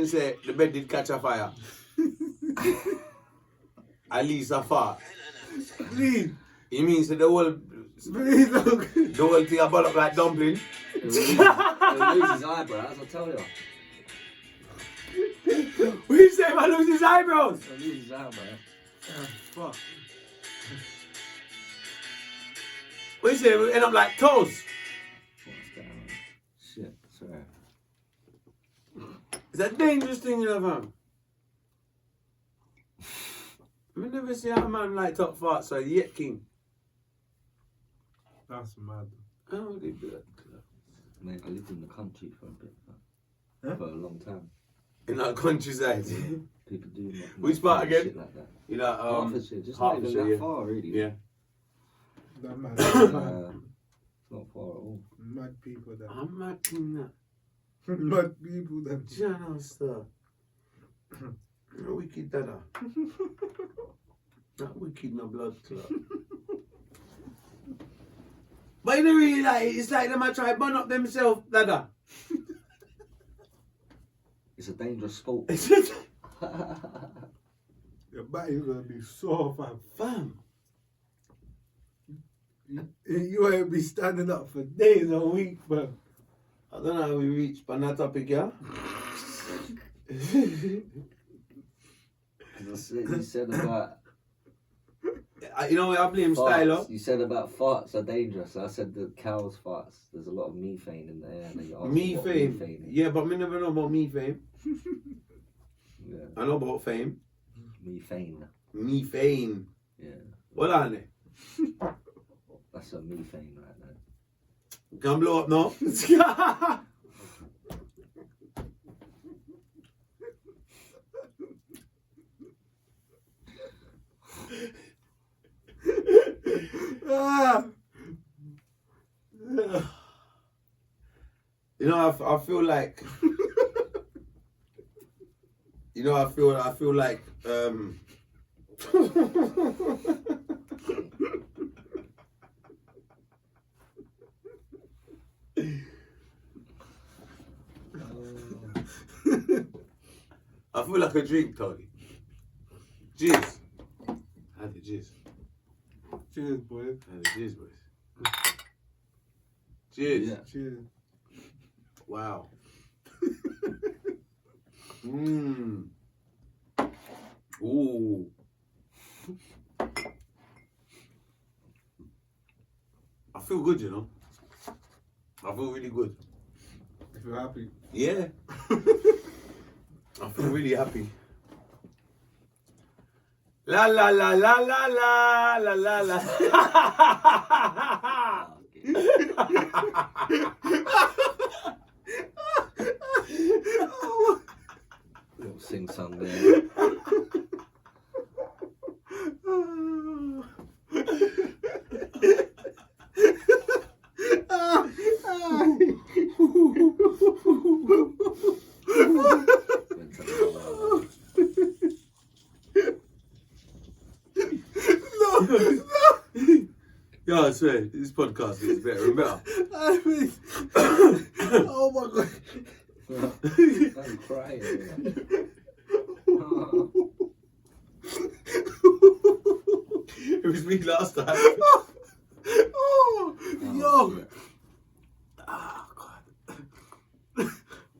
say the bed did catch a fire. And Lisa fart. Please. You mean say the whole thing a ball up like dumpling? He'll lose his eyebrows, I'll tell you. What you say man lose his eyebrows? He'll lose his eyebrows. Oh, fuck. What you say we end up like toast? What's going on? Shit, sorry. It's a dangerous thing you know, fam. I never see a man like top farts so yet king. That's mad. How would he do that? Mate, I lived in the country for a bit, Huh? for a long time. In that countryside. People do Which part again? shit like that. You know, Hertfordshire, just not even Hertfordshire, that yeah. far really. Yeah. That mad. Not far at all. Mad people that. I'm mad king that. Mad people that. Jana star. Wicked dada. That wicked no blood clot. But you don't really like it. It's like them a try burn up themselves, dada. It's a dangerous sport. Your body's gonna be sore, fam. You ain't be standing up for days or weeks, fam. I don't know how we reached on that topic, yeah? You said about... You know what, I blame farts. Stylo. You said about farts are dangerous. I said the cow's farts. There's a lot of methane in the air. And you asked me what Methane. is. Yeah, but me never know about methane. Yeah. I know about fame. Methane. Methane. Yeah. What on it? That's a methane right now. Can blow up now? You know, I feel like. You know, I feel like. I feel like a drink, Tony. Jizz. I had the jizz. Cheers, boy. I had the jizz, boys. Cheers. Yeah. Cheers. Wow. Mmm. Ooh. I feel good, you know. I feel really good. If you're happy. Yeah. I feel really happy. La la la la la la la la la. Little sing song there. Yeah, I swear, this podcast is better and better. I mean, oh my god. I'm crying. It was me last time. Oh, yo. Oh, God.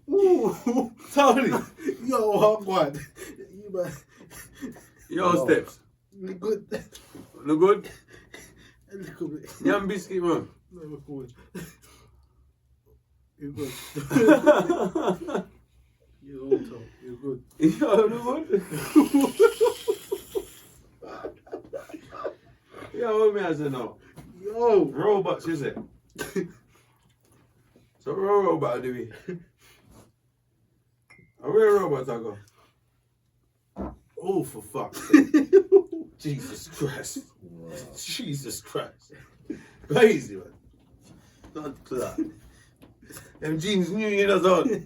Ooh. Tony. Yo, oh, God. You man. Yo, Steps. Look good. Look good? A little bit. Yam biscuit, man. No, look good. You're good. You're all top. You're good. Yo, look good? Yo, what me as I know? Yo. Robots, is it? So, what robot do we? Where robots I go? Oh, for fuck's sake. Jesus Christ. Wow. Jesus Christ. Crazy, man. Not clear. Them jeans new, you know, son. Don't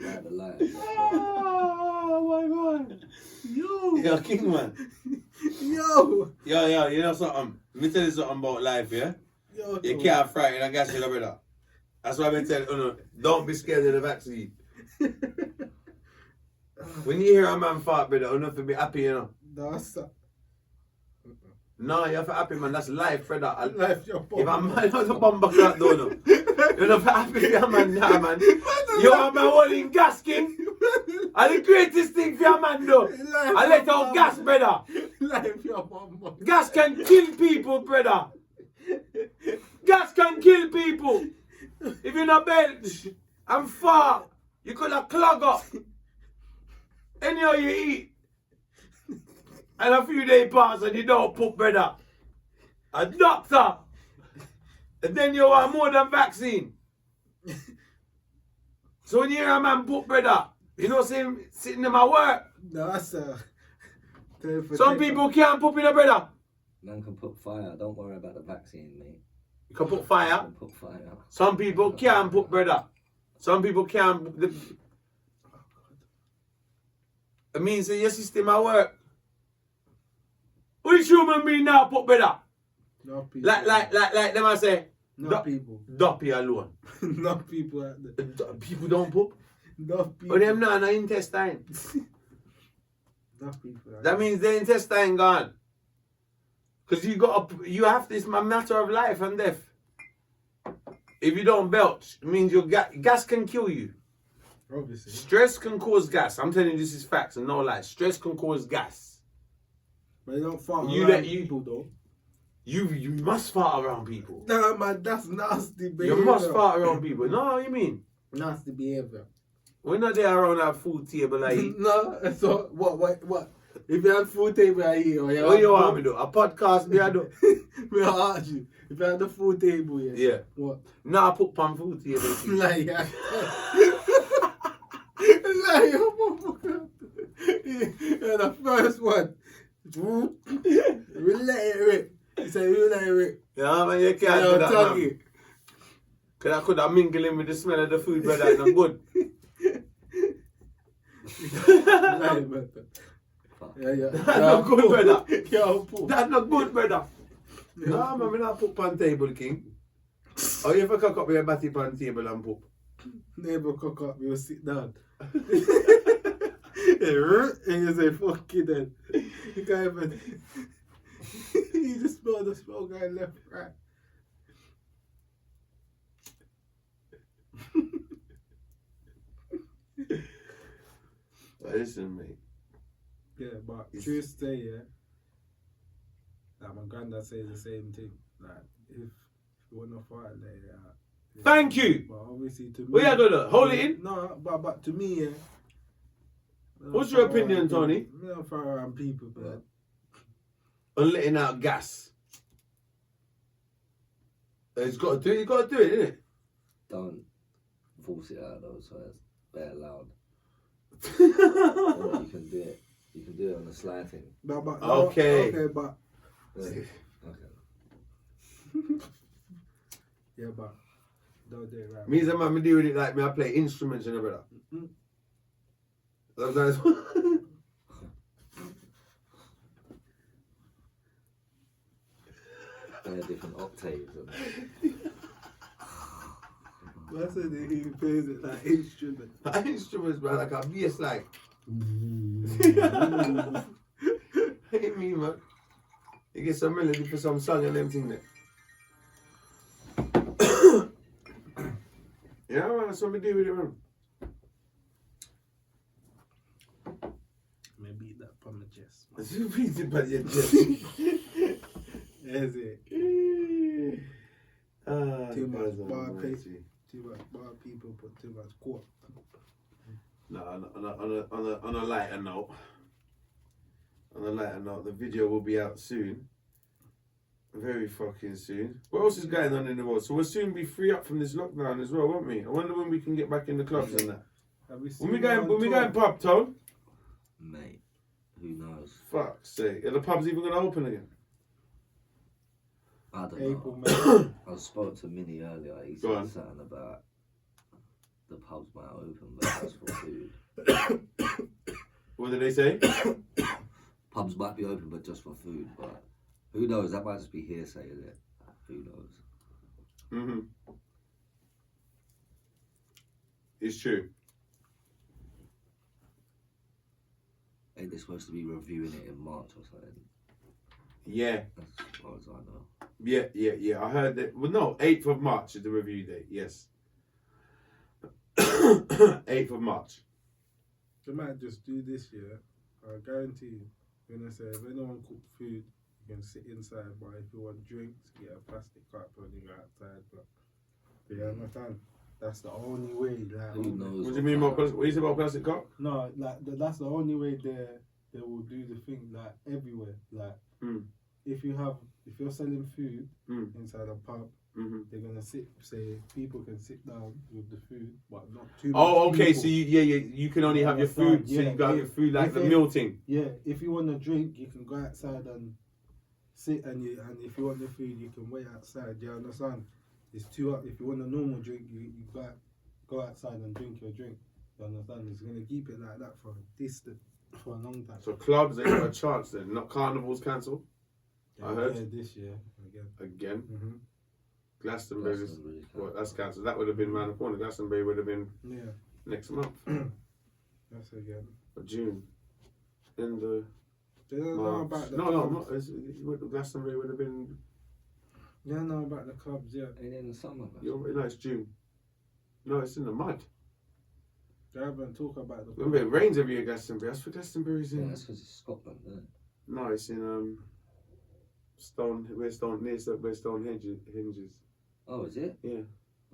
light the light. Oh, my God. Yo. Yo, King, man. Yo. Yo, you know something? Let me tell you something about life, yeah? Yo. You can't frighten a gas, you know, brother. That's why I've been telling you, don't be scared of the vaccine. When you hear a man fart, brother, you have to be happy, you know. That's No, you have to be happy, man. That's life, brother. life your If a man has a bomb back that door, no. You're not happy for a man now, man. You are my holding gas, king. And the greatest thing for a man, though. I let out gas, brother. Life your mama. Gas can kill people, brother. Gas can kill people. If you're not belt and far, you could have clog up. Anyhow you eat. And a few days pass and you don't poop, brother. A doctor. And then you want more than vaccine. So when you hear a man poop, brother, you know, sitting in my work. That's Some people can't poop in a brother. Man can put fire. Don't worry about the vaccine, mate. You can put fire. Man can put fire. Some people can't put, brother. Some people can't. It means that your system at work. Which human being now put, brother? Not people. Like them I say. Not people. Duppy alone. Not people at the. People don't poop. Not people. But them not in the intestine. Not people. That means the intestine gone. Because you have this matter of life and death. If you don't belch, it means your gas can kill you. Obviously. Stress can cause gas. I'm telling you, this is facts and no lies. Stress can cause gas. But you don't fart You around let- people though. You must fart around people. Nah, man, that's nasty behavior. You must fart around people. No, what you mean? Nasty behavior. We're not there around that food table like. No, so what? If you had food table I eat, or What you want me to do? A podcast me I do? me I ask you. If you had the food table, Yeah. What? Nah, I put pan food table. Like, yeah. Like, yeah, the first one. We let it rip. He said, we let it rip. Yeah, man, you can't Yo, do that, man. Tuggy. Cause I could have mingled in with the smell of the food, but that's not good. Like, man. Yeah. That's not good, brother. Yo, Paul. That's not good, brother. Nah, man, we not put pan table, king. Oh, you ever cock up with a batty pan table and poop? Never cock up, you sit down. And you say, fuck it then. You can't even. You just smell the smoke going left, right. Listen, mate. Yeah, but true stay, yeah. Like my granddad says the same thing. Like, if you want to fight, like, yeah. Thank you. But obviously, to me. What you gonna hold it in? No, but to me, yeah. What's your opinion, Tony? I don't fight around people, but. On letting out gas. It's got to do it. You got to do it, innit? Don't force it out though, so it's better loud. Or you can do it. You can do it on the slide thing. But Okay. Okay, but. Yeah. Okay. Yeah, but. Don't do it right. Me and man, do with it like me. I play instruments and everything. Sometimes. They're different octaves. That's it, he plays it like instrument. Instruments, man, like a bass, like. Hey, me, man. You get some melody for some song and everything there. Yeah, man, that's what we do with it, man. Maybe beat that from the chest. Beat it by your chest. That's it. Too much bar pacing. Too much bar people put too much quart. No, on a lighter note. On a lighter note, the video will be out soon. Very fucking soon. What else is going on in the world? So we'll soon be free up from this lockdown as well, won't we? I wonder when we can get back in the clubs and that. When we going pub, Tone? Mate, who knows? Fuck's sake. Are the pubs even gonna open again? I don't April, know. I spoke to Minnie earlier. He Go on. said something about the pubs might open, but that's for food. What did they say? Pubs might be open, but just for food. But who knows? That might just be hearsay, is it? Who knows? Mm-hmm. It's true. Ain't they supposed to be reviewing it in March or something? Yeah. As far as I know. Yeah. I heard that. Well, no, 8th of March is the review date. Yes. 8th of March. They might just do this year. I guarantee you. When I say if anyone cook food, you can sit inside. But if you want drinks, get a plastic cup when you go outside. But do you understand? That's the only way. Like, Who knows? What do you mean about what you say about plastic cup? No, like that's the only way they will do the thing like everywhere. Like if you're selling food inside a pub, they're gonna say people can sit down with the food, but not too much. Oh, okay. people. So you can only have your food. So you got your food like the meal thing. Yeah, if you want a drink, you can go outside and sit, and if you want the food, you can wait outside. You understand? It's too up. If you want a normal drink, you go outside and drink your drink. You understand? It's gonna keep it like that for a long time. So clubs ain't got a chance then. Not carnivals cancelled. I heard. Yeah, this year again. Mm-hmm. Glastonbury's. Well, that's cancelled. That would have been around the corner. Glastonbury would have been next month. That's again. Or June. In the They don't know about the No, clubs. not. You went to Glastonbury, would have been. They don't know about the clubs yet. And in the summer. No, it's June. No, it's in the mud. They haven't talked about the Remember, it clubs. rains every year, Glastonbury. That's for Glastonbury's Yeah, in. that's because it's Scotland, isn't it? No, it's in where Stonehenge hinges. Oh, is it? Yeah.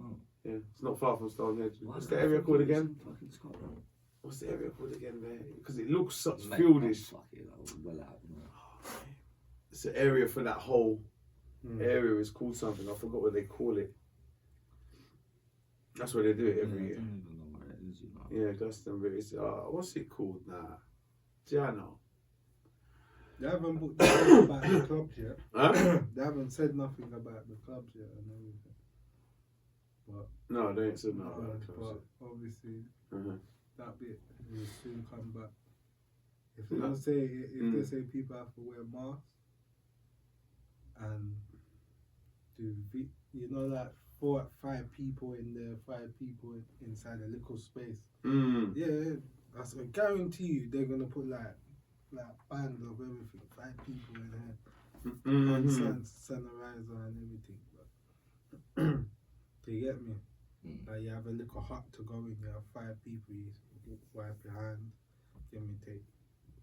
Oh. Yeah, it's not far from Stonehenge. Why What's did the I area think called it was again? in Fucking Scotland. What's the area called again there? Because it looks such Mate, fieldish. Fuck it, that was well out. You know. It's an area for that whole Mm. area is called something. I forgot what they call it. That's where they do it every I year. don't even know where it is, you know. Yeah, Glastonbury. It's, what's it called now? Jano. They haven't booked anything about the clubs yet. Huh? They haven't said nothing about the clubs yet and everything. But, No, they ain't said nothing about the clubs but obviously yet. Uh-huh. that bit will soon come back. If No. they say they say people have to wear masks and like 4 or 5 people in there, 5 people inside a little space. Mm. Yeah, I guarantee you they're gonna put like bands of everything, 5 people in there, hand sanitizer and everything. But do you get me? Like you have a little hut to go in, you have 5 people, you wipe your hands, get me take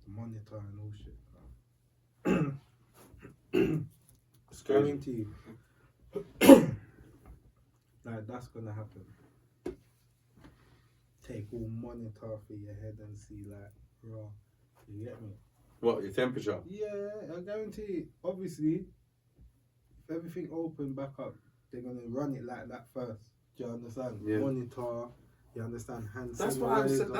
the monitor and all shit. It's crazy. Guarantee like that's gonna happen. Take all monitor for your head and see like raw. You get me? What, your temperature? Yeah, I guarantee. Obviously, if everything open back up, they're gonna run it like that first. Do you understand? Yeah. Monitor. You understand? Hand That's why sanitizer.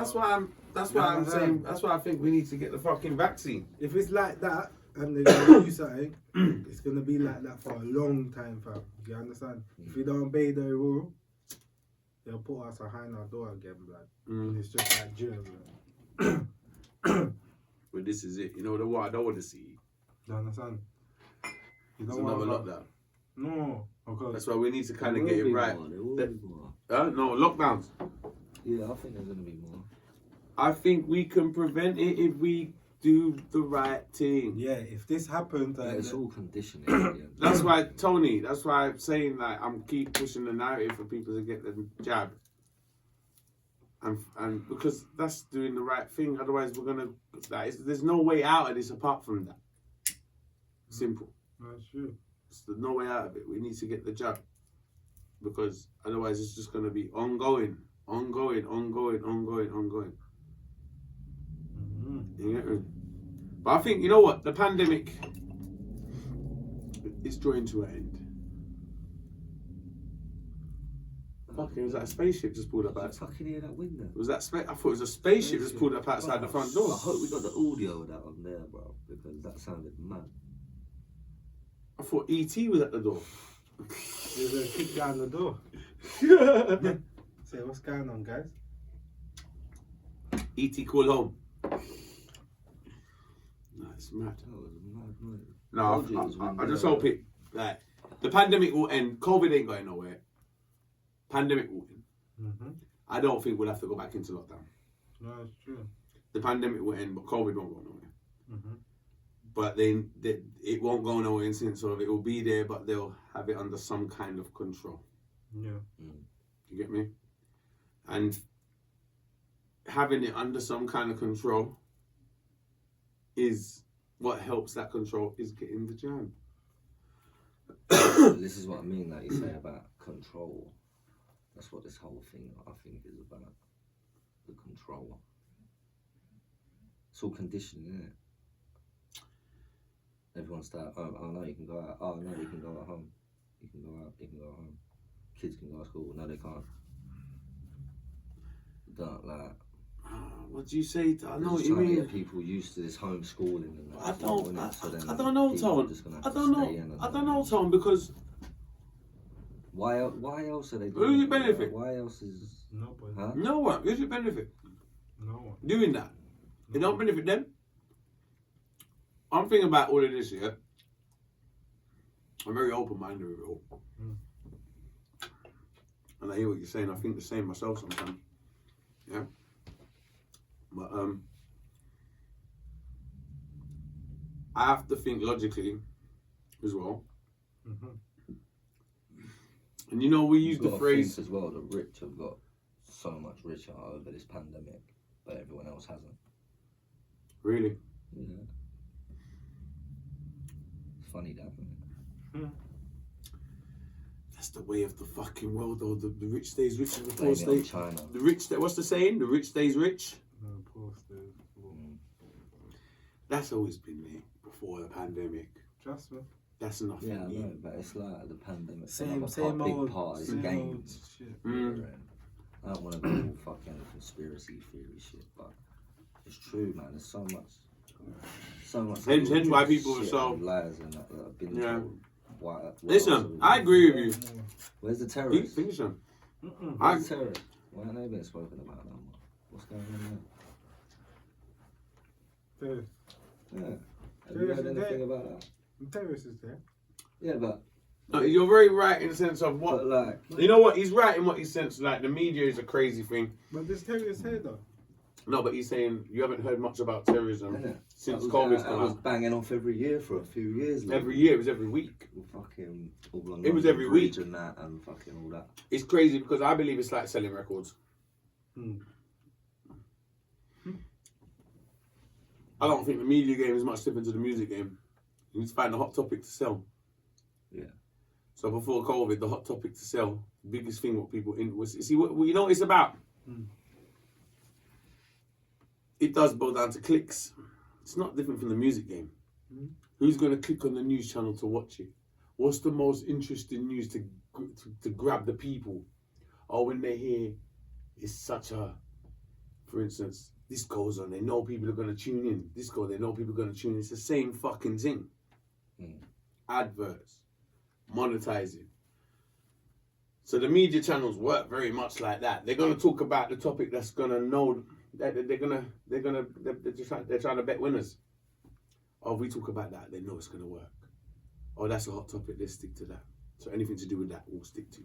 That's why I'm saying. That's why I think we need to get the fucking vaccine. If it's like that and they're gonna do something, it's gonna be like that for a long time, fam. Do you understand? If you don't obey the rule, they'll put us behind our door again, blood. It's just like jail, blood. But this is it. You know what I don't want to see? Do you understand? You It's don't another want lockdown. No, okay. That's why we need to kind of There get will it be right. more, there will be more. No, lockdowns. Yeah, I think there's going to be more. I think we can prevent it if we do the right thing. Yeah, if this happens, Yeah, it's all conditioning. Yeah. That's why, Tony, that's why I'm saying like I'm keep pushing the narrative for people to get the jab. And because that's doing the right thing. Otherwise, we're gonna. There's no way out of this apart from that. Simple. That's true. There's no way out of it. We need to get the jab because otherwise, it's just gonna be ongoing. You get me? But I think you know what the pandemic is drawing to an end. Fucking, was that a spaceship just pulled up Did you outside? fucking hear that window? Was that I thought it was a spaceship just pulled up outside the front door. I hope we got the audio of that on there, bro, because that sounded mad. I thought E.T. was at the door. There's a kick down the door. Say, what's going on, guys? E.T. call home. No, it's mad. That was mad, mate. No, I just hope it, like, the pandemic will end. COVID ain't going nowhere. Pandemic will end. I don't think we'll have to go back into lockdown. No, it's true. The pandemic will end, but COVID won't go nowhere. But then it won't go nowhere in the sense of it will be there, but they'll have it under some kind of control. Yeah. You get me? And having it under some kind of control is what helps that control is getting the jab. This is what I mean, like you say about control. That's what this whole thing, I think, is about. The control. It's all conditioning, isn't it? Everyone start, oh no, you can go out. Oh no, you can go at home. You can go out, you can go at home. Kids can go to school. No, they can't. Don't like. What do you say? I know what you Trying to mean. get people used to this homeschooling and that. I don't know, people Tone. just gonna have I to don't stay in know. and I don't know, Tone, because why else are they doing who's it? it benefit? Why else is Nobody. huh? no one. Who's it benefit? No one. Doing that. It don't benefit them. I'm thinking about all of this, yeah. I'm very open-minded with it all. And I hear what you're saying. I think the same myself sometimes. Yeah. But I have to think logically as well. And you know, we use the phrase as well. The rich have got so much richer over this pandemic, but everyone else hasn't. Really? Yeah. It's funny that. Isn't it? That's the way of the fucking world, though. The rich stays rich and the poor Blame it on stays. China. The rich, what's the saying? The rich stays rich. No, poor stays poor. That's always been there before the pandemic. Trust me. That's nothing. Yeah, I new. know, but it's like the pandemic. Same Big old, part is same games. old shit. I don't want to go all fucking conspiracy theory shit, but it's true, man. There's so much. Hence why people are shit so and lies and that have been Yeah. told. What Listen, else are we I doing? agree with you. Where's the You terrorists? think so? Where's the terrorists? Why haven't they been spoken about no more? What's going on Terrorist. there? Yeah. Have you Terrorists heard is anything there. about that? The terrorist is there. Yeah, but No, you're very right in the sense of what. like, You know what? He's right in what he says. Like, the media is a crazy thing. But there's terrorists here though. No, but he's saying you haven't heard much about terrorism innit? since That COVID's that come was out. banging off every year for a few years. Like, Every year, it was every week. fucking all on It was London every Bridge week. and that and fucking all that. It's crazy because I believe it's like selling records. I don't think the media game is much different to the music game. You need to find a hot topic to sell. Yeah. So before COVID, the hot topic to sell, the biggest thing what people in was, see what you know what it's about. It does boil down to clicks. It's not different from the music game. Who's going to click on the news channel to watch it? What's the most interesting news to grab the people? Or when they hear it's such a, for instance, this goes on, they know people are going to tune in. This goes, they know people are going to tune in. It's the same fucking thing. Adverts, monetizing. So the media channels work very much like that. They're going to talk about the topic that's going to know. They're trying to bet winners. Oh, if we talk about that, they know it's going to work. Oh, that's a hot topic. Let's stick to that. So anything to do with that, we'll stick to.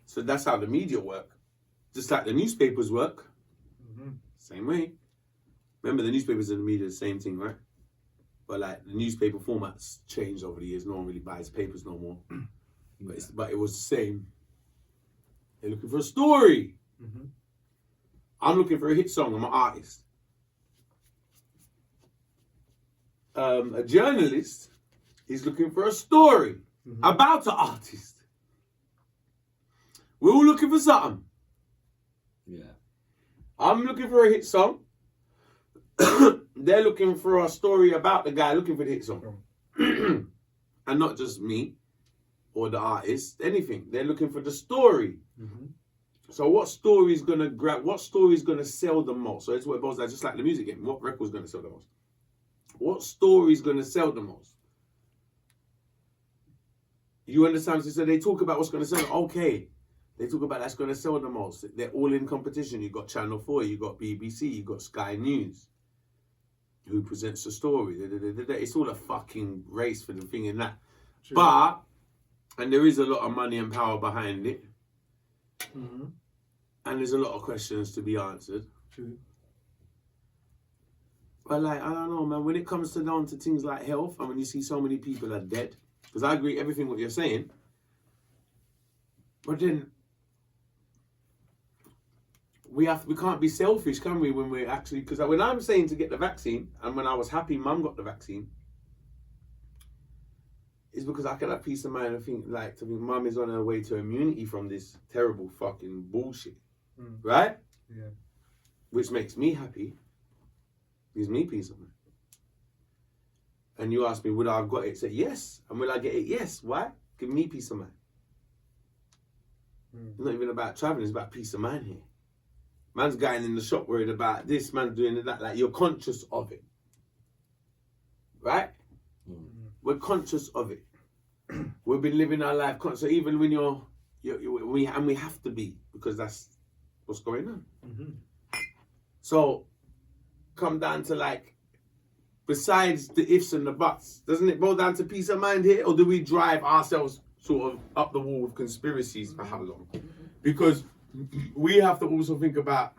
So that's how the media work. Just like the newspapers work. Same way. Remember, the newspapers and the media are the same thing, right? But like the newspaper formats changed over the years. No one really buys papers no more. But it was the same. They're looking for a story. I'm looking for a hit song. I'm an artist. A journalist is looking for a story about an artist. We're all looking for something. Yeah. I'm looking for a hit song. They're looking for a story about the guy looking for the hit song. And not just me or the artist, anything. They're looking for the story. So what story is gonna grab? What story is gonna sell the most? So it's what it boils down, just like the music game. What record is gonna sell the most? What story is gonna sell the most? You understand? So they talk about what's gonna sell. Okay, they talk about that's gonna sell the most. They're all in competition. You got Channel 4, you got BBC, you got Sky News. Who presents the story? It's all a fucking race for the thing in that. True. But, and there is a lot of money and power behind it. And there's a lot of questions to be answered. True. But like, I don't know, man, when it comes down to things like health, and when you see so many people are dead, because I agree everything what you're saying, but then we can't be selfish, can we, when we're actually, because when I'm saying to get the vaccine, and when I was happy mum got the vaccine, it's because I can have peace of mind and think mum is on her way to immunity from this terrible fucking bullshit. Right? Yeah. Which makes me happy. Gives me peace of mind. And you ask me, would I have got it? Say yes. And will I get it? Yes. Why? Give me peace of mind. It's not even about traveling, it's about peace of mind here. Man's going in the shop worried about this, man's doing that. Like, you're conscious of it. Right? We're conscious of it. We've been living our life conscious. So even when we have to be, because that's what's going on. So, come down to like, besides the ifs and the buts, doesn't it boil down to peace of mind here? Or do we drive ourselves sort of up the wall with conspiracies for how long? Because we have to also think about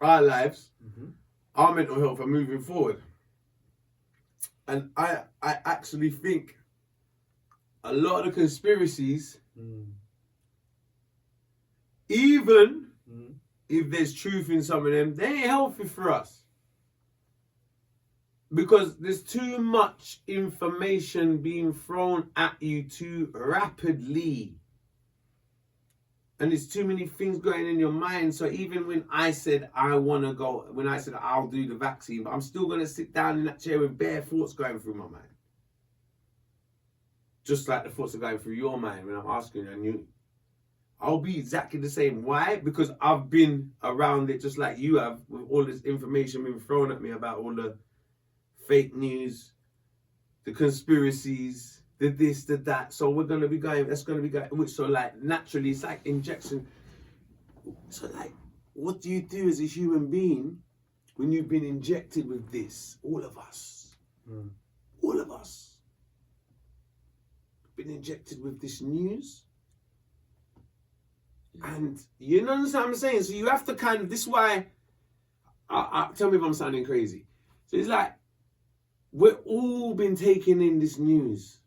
our lives, our mental health and moving forward. And I actually think a lot of the conspiracies, even if there's truth in some of them, they ain't healthy for us. Because there's too much information being thrown at you too rapidly. And there's too many things going in your mind. So even when I said when I said I'll do the vaccine, but I'm still going to sit down in that chair with bare thoughts going through my mind. Just like the thoughts are going through your mind when I'm asking you, and you. I'll be exactly the same. Why? Because I've been around it just like you have, with all this information being thrown at me about all the fake news, the conspiracies, the this, the that. So we're going to be going, that's going to be going, which so like naturally it's like injection. So like, what do you do as a human being when you've been injected with this? All of us. All of us. Been injected with this news. And you know what I'm saying? So you have to kind of, this is why, tell me if I'm sounding crazy. So it's like, we're all been taking in this news.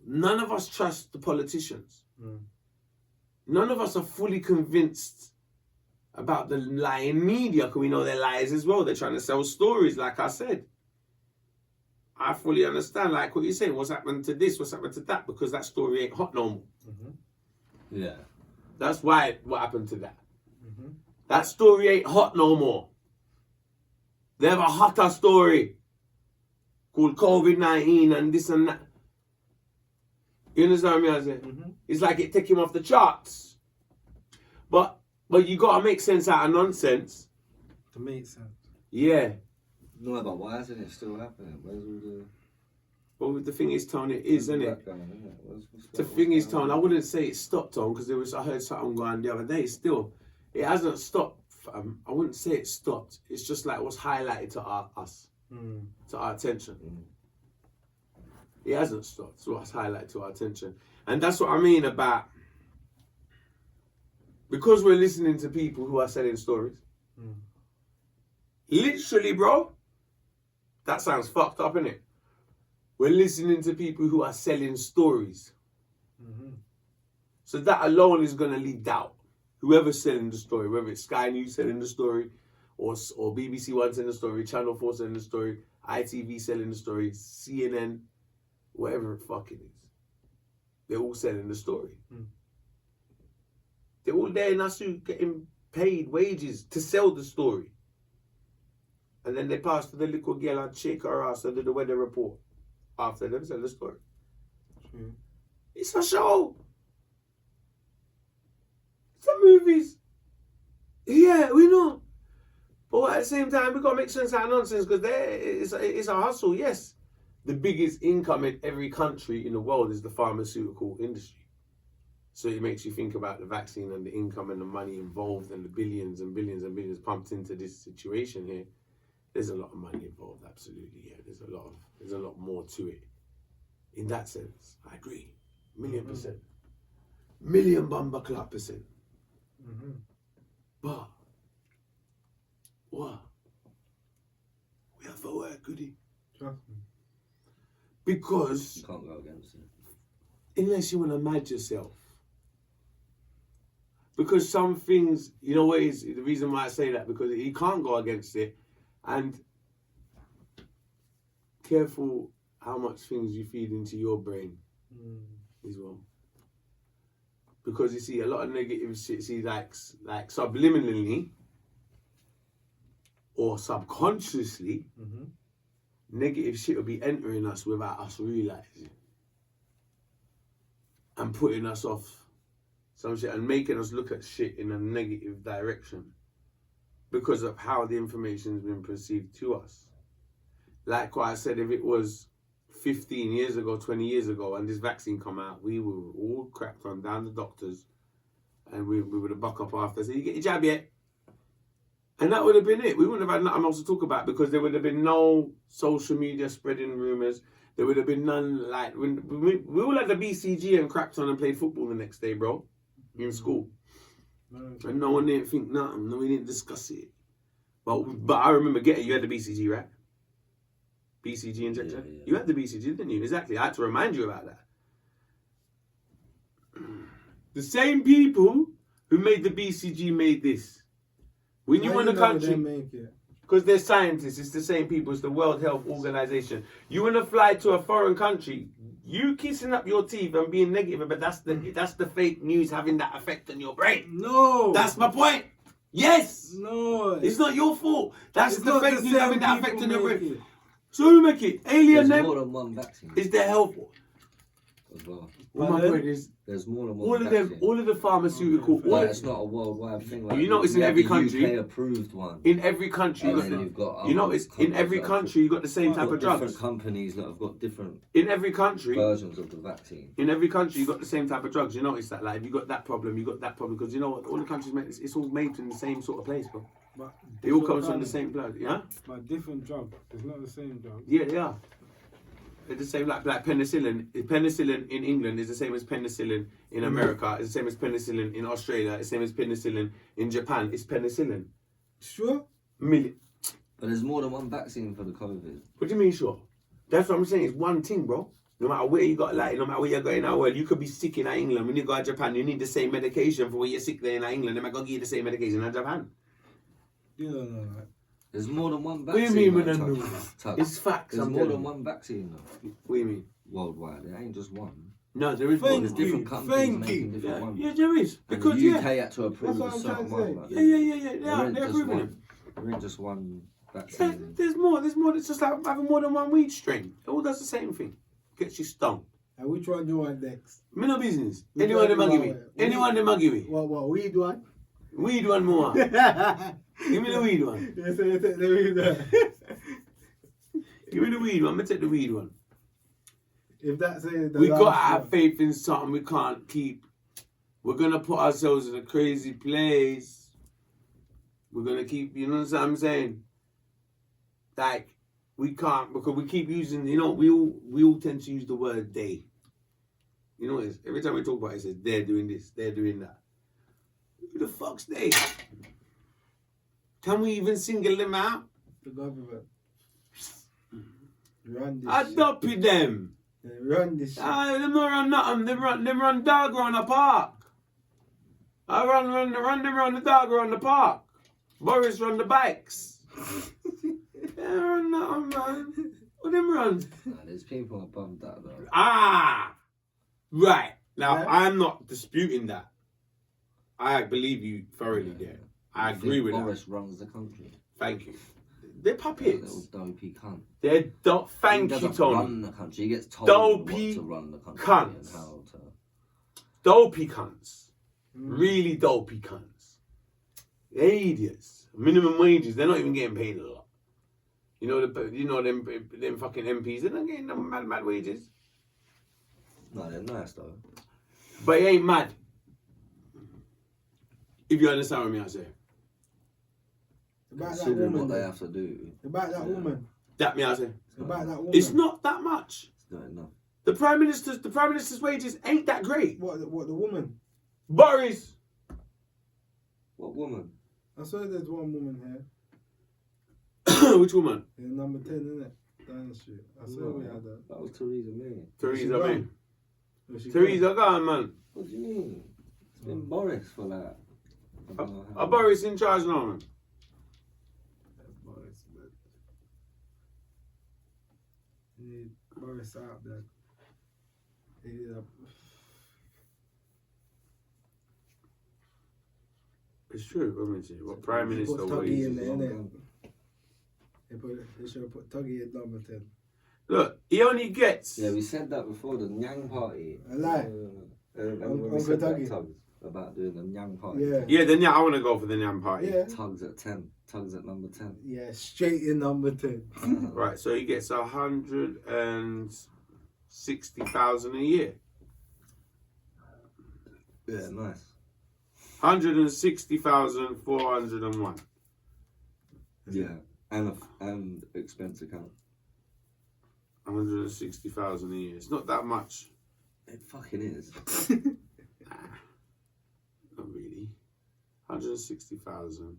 None of us trust the politicians. None of us are fully convinced about the lying media, because we know they're liars as well. They're trying to sell stories, like I said. I fully understand, like what you're saying, what's happened to this, what's happened to that, because that story ain't hot no more. Yeah. That's why, what happened to that. That story ain't hot no more. They have a hotter story called COVID-19 and this and that. You understand what I'm saying? It's like it take him off the charts. But you gotta make sense out of nonsense. To make sense. Yeah. No, but why isn't it still happening? Where's all the... Well, the thing is, Tone, it is, isn't it? The thing is, Tone, I wouldn't say it stopped, Tone, because I heard something going the other day. Still, it hasn't stopped. I wouldn't say it stopped. It's just like what's highlighted to us, to our attention. It hasn't stopped. It's what's highlighted to our attention. And that's what I mean about, because we're listening to people who are selling stories. Literally, bro, that sounds fucked up, innit? We're listening to people who are selling stories. So that alone is going to leave doubt. Whoever's selling the story, whether it's Sky News selling the story, or BBC One selling the story, Channel 4 selling the story, ITV selling the story, CNN, whatever the fuck it is. They're all selling the story. They're all there in Nasu getting paid wages to sell the story. And then they pass to the little girl and shake her ass and do the weather report. After them sell the story. It's a show. It's a movies. Yeah, we know. But at the same time, we've got to make sense out of nonsense, because it's a hustle, yes. The biggest income in every country in the world is the pharmaceutical industry. So it makes you think about the vaccine and the income and the money involved and the billions and billions and billions pumped into this situation here. There's a lot of money involved, absolutely, yeah. There's a lot more to it. In that sense, I agree. 1,000,000%. Million bumper club %. But what? We have to work, goody. Because You can't go against it. unless you want to mad yourself. Because some things, you know what is the reason why I say that, because you can't go against it. And careful how much things you feed into your brain as well. Because you see a lot of negative shit, see like subliminally or subconsciously, negative shit will be entering us without us realizing. And putting us off some shit and making us look at shit in a negative direction. Because of how the information's been perceived to us. Like what I said, if it was 15 years ago, 20 years ago, and this vaccine come out, we were all cracked on down the doctors, and we would have buck up after, say, you get your jab yet? And that would have been it. We wouldn't have had nothing else to talk about, because there would have been no social media spreading rumours. There would have been none, like, we all had the BCG and cracked on and played football the next day, bro, in school. And no one didn't think nothing. No, we didn't discuss it. But I remember you had the BCG, right? BCG injection? Yeah. You had the BCG, didn't you? Exactly. I had to remind you about that. The same people who made the BCG made this. When you How in a know they country, make it? because they're scientists, it's the same people, it's the World Health Organization. You want to fly to a foreign country, you kissing up your teeth and being negative, but that's the fake news having that effect on your brain. No. That's my point. Yes. No. It's not your fault. That's It's the not fake the news same having that people effect on your make brain. it. So who make it? Alien There's more them? than one vaccine Is their health? as well. Well, my point is, There's more than one all of vaccine. them, all of the pharmaceutical, Okay, all Like, of, it's not a worldwide thing. Like, You notice in we have every the country- UK approved one. in every country, And you then got, you've got you know, other it's in countries every that country you got the same have type got of different drugs. companies that have got different In every country, versions of the vaccine. in every country you got the same type of drugs. You notice that, like, if you got that problem, you got that problem, because you know what, all the countries make it's all made in the same sort of place, bro. But It all different comes from kind the of- same blood, yeah. But different drug. It's not the same drug. Yeah, they are. They're the same, like penicillin. Penicillin in England is the same as penicillin in America. It's the same as penicillin in Australia. It's the same as penicillin in Japan. It's penicillin. Sure. Million. But there's more than one vaccine for the COVID. What do you mean, sure? That's what I'm saying. It's one thing, bro. No matter where you got, like, no matter where you're going in the world, you could be sick in England. When you go to Japan, you need the same medication for when you're sick there in England. They might go give you the same medication in Japan. You don't know that. There's more than one What do you vaccine. mean we though, don't Tug. know? Tug. It's facts. There's I'm more telling than you. one vaccine though, What do you mean? worldwide. There ain't just one. No, there is Thank one. There's you. different companies Thank making you. different Yeah, ones. yeah, there is. And Because, the UK yeah. had to approve That's what a I'm certain trying to one. say. Like, Yeah. there They're ain't just approving it. one. There ain't just one Yeah, vaccine. there's more. There's more. It's just like having more than one weed strain. It all does the same thing. Gets you stoned. And which one you want next? Me no business. Which Anyone one them you give me. want? Anyone them give me. What weed one? Weed one more. Yes, Give me the weed one. I take the weed one. Give me the weed one. I'm gonna take the weed one. If that's it, the We last gotta have one. faith in something we can't keep. We're gonna put ourselves in a crazy place. We're gonna keep, you know what I'm saying? Like, we can't, because we keep using, you know, we all tend to use the word they. You know what it is? Every time we talk about it, it says they're doing this, they're doing that. Who the fuck's they? Can we even single them out? The government. Run this shit. Adopt them. They run this shit. Ah, them not run nothing. Them run dog around the park. I run the dog around the park. Boris run the bikes. They run nothing, man. What them run? Nah, there's people above that though. Ah, right. Now Yeah. I'm not disputing that. I believe you thoroughly there. I agree think with Boris that. runs the country. Thank you. They're Little puppets. dopey cunt. They're thank He you, doesn't Tony. run the country. He gets told Dopey what to run the country cunts. and how to. Dopey cunts. Really dopey cunts. They're idiots. Minimum wages. They're not even getting paid a lot. You know them fucking MPs. They're not getting them mad wages. No, they're nice though. But it ain't mad. If you understand what I mean, I say. About that Considering woman. what they have to do, About that Yeah. woman. That me, I say. About that woman. It's not that much. it's not enough. The prime minister's wages ain't that great. What the woman? Boris. What woman? I swear there's one woman here. Which woman? In number 10, isn't it? Down the street. I swear we had that. That was Theresa May. Theresa gone? May. Was she Theresa gone, man. What do you mean? It's been Boris for like. I don't know how long. Boris in charge now, man. gone? Boris, man. You need Boris out there. He did a... It's true. Let me see. What prime He minister put Tuggy in wages? there, innit? They should have put Tuggy at number 10. Look, he only gets. Yeah, we said that before, the NYANG party. A lie. When we Uncle said that, Tuggy. Tugs, about doing the NYANG party. Yeah. Yeah, then I want to go for the Nyam party. Yeah. Tugs at 10. Tugs at number 10. Yeah, straight in number 10. Right, so he gets 160,000 a year. Yeah, nice. 160,401. Yeah, and expense account. 160,000 a year. It's not that much. It fucking is. Not really. 160,000.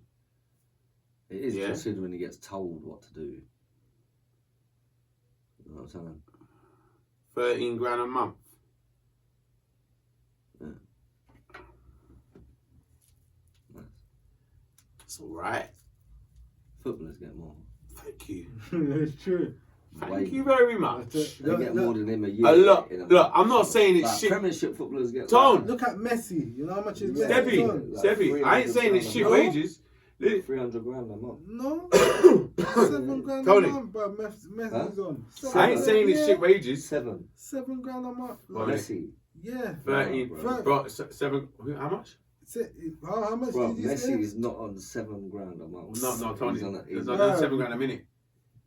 It is Yeah. considering he gets told what to do. You know what I'm saying? 13 grand a month. Yeah. Nice. That's alright. Footballers get more. Thank you. It's true. Thank you very much. They get more than him a year. A lot. Look, I'm not saying it's like shit. Premiership footballers get. Tone. Look at Messi. You know how much is Steffi, Messi? Steffi, I ain't saying it's shit No. wages. 300 grand a month. No. 7 grand Tony. a month, but Messi's on. I ain't saying it's shit wages. 7. 7 grand a month. Well, Messi. Yeah. 13. Bro. Bro, 7. How much? How much Bro, did you Messi say? is not on 7 grand a month. No, Tony. He's on, He's on 7 grand a minute.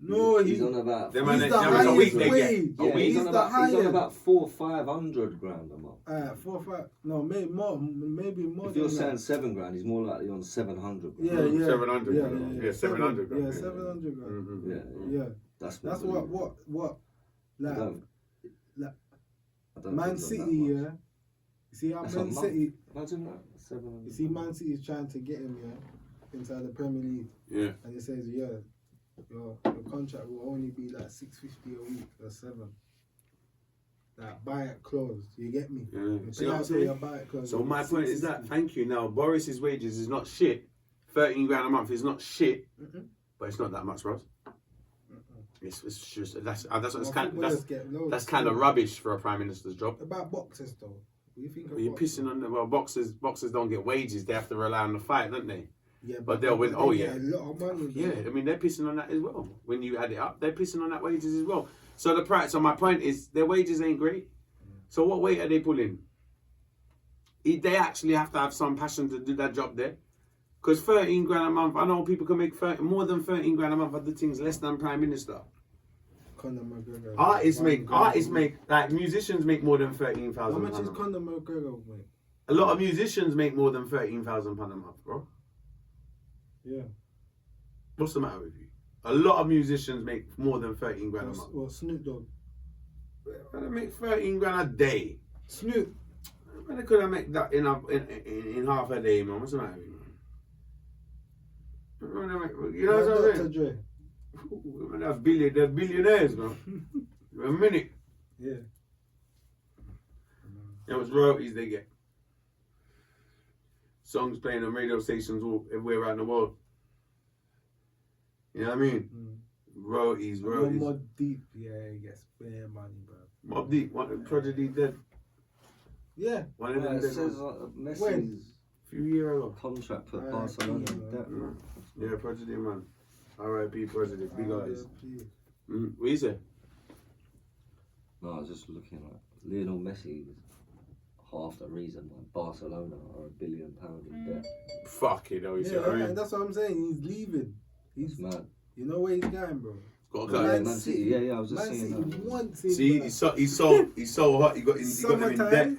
No, he's on about. Them he's man, the them man a week highest they wage. get. Yeah, A week. he's on the about. He's on highest. about 400-500 grand a month. 4 or 5. No, maybe more. Maybe more. If than you're that. saying 7 grand, he's more likely on 700 grand. Yeah. 700 Yeah, grand. yeah. 700 grand. Yeah, 700 grand. Mhm. Yeah. Yeah. That's That's we- what. I Like, don't Man think it's on City, that yeah. much. You see how That's Man a month. City. Imagine that. 700. You see, Man City is trying to get him, yeah, inside the Premier League, Yeah. and it says, yeah, your contract will only be like 650 a week or 7. Like buy it closed. You get me? Yeah. You See pay what I'm out for saying? your buy it closed. So my point is that, 650. thank you. Now, Boris's wages is not shit. 13 grand a month is not shit, Mm-mm. but it's not that much, bro. It's just that's Well, footballers get loads that's kind of too. rubbish for a prime minister's job. About boxers though. What do you think of You're boxers? pissing on the boxers don't get wages. They have to rely on the fight, don't they? Yeah, but they'll win. Oh, they yeah. get a lot of money. Yeah, though. I mean they're pissing on that as well. When you add it up, they're pissing on that wages as well. So the price. So my point is, their wages ain't great. So what weight are they pulling? They actually have to have some passion to do that job there. Because 13 grand a month, I know people can make more than 13 grand a month other things less than prime minister. Conor McGregor. Artists $1 make like musicians make more than 13,000. How much is pound a month. Conor McGregor make? A lot of musicians make more than 13,000 pound a month, bro. Yeah. What's the matter with you? A lot of musicians make more than 13 grand a month. Or Snoop Dogg. They make 13 grand a day. Snoop. Man, they could have made that in half a day, man. What's the matter with you, man? You know what I'm Dr. saying? Dre. Man, they're billionaires, man. A minute. Yeah. How much royalties they get? Songs playing on radio stations all everywhere around the world. You know what I mean? Royalties. Mob Deep, yeah, he gets bare money, bro. Mob Deep, one Prodigy dead. Yeah. One of them It dead. says Man. Messi's A few years ago. contract for Alright, Barcelona. yeah, That- Yeah, Prodigy, man. R.I.P. Prodigy, big artist. RIP. What you say? No, I was just looking at Lionel Messi is half the reason why Barcelona are £1 billion in debt. Fuck it, though. You see Yeah, what I mean? and that's what I'm saying. He's leaving. It's mad. You know where he's going, bro. Got Yeah, to Man Man City, yeah, I was just Man saying City that. wants him. See, bro. he's so hot. He got him in debt.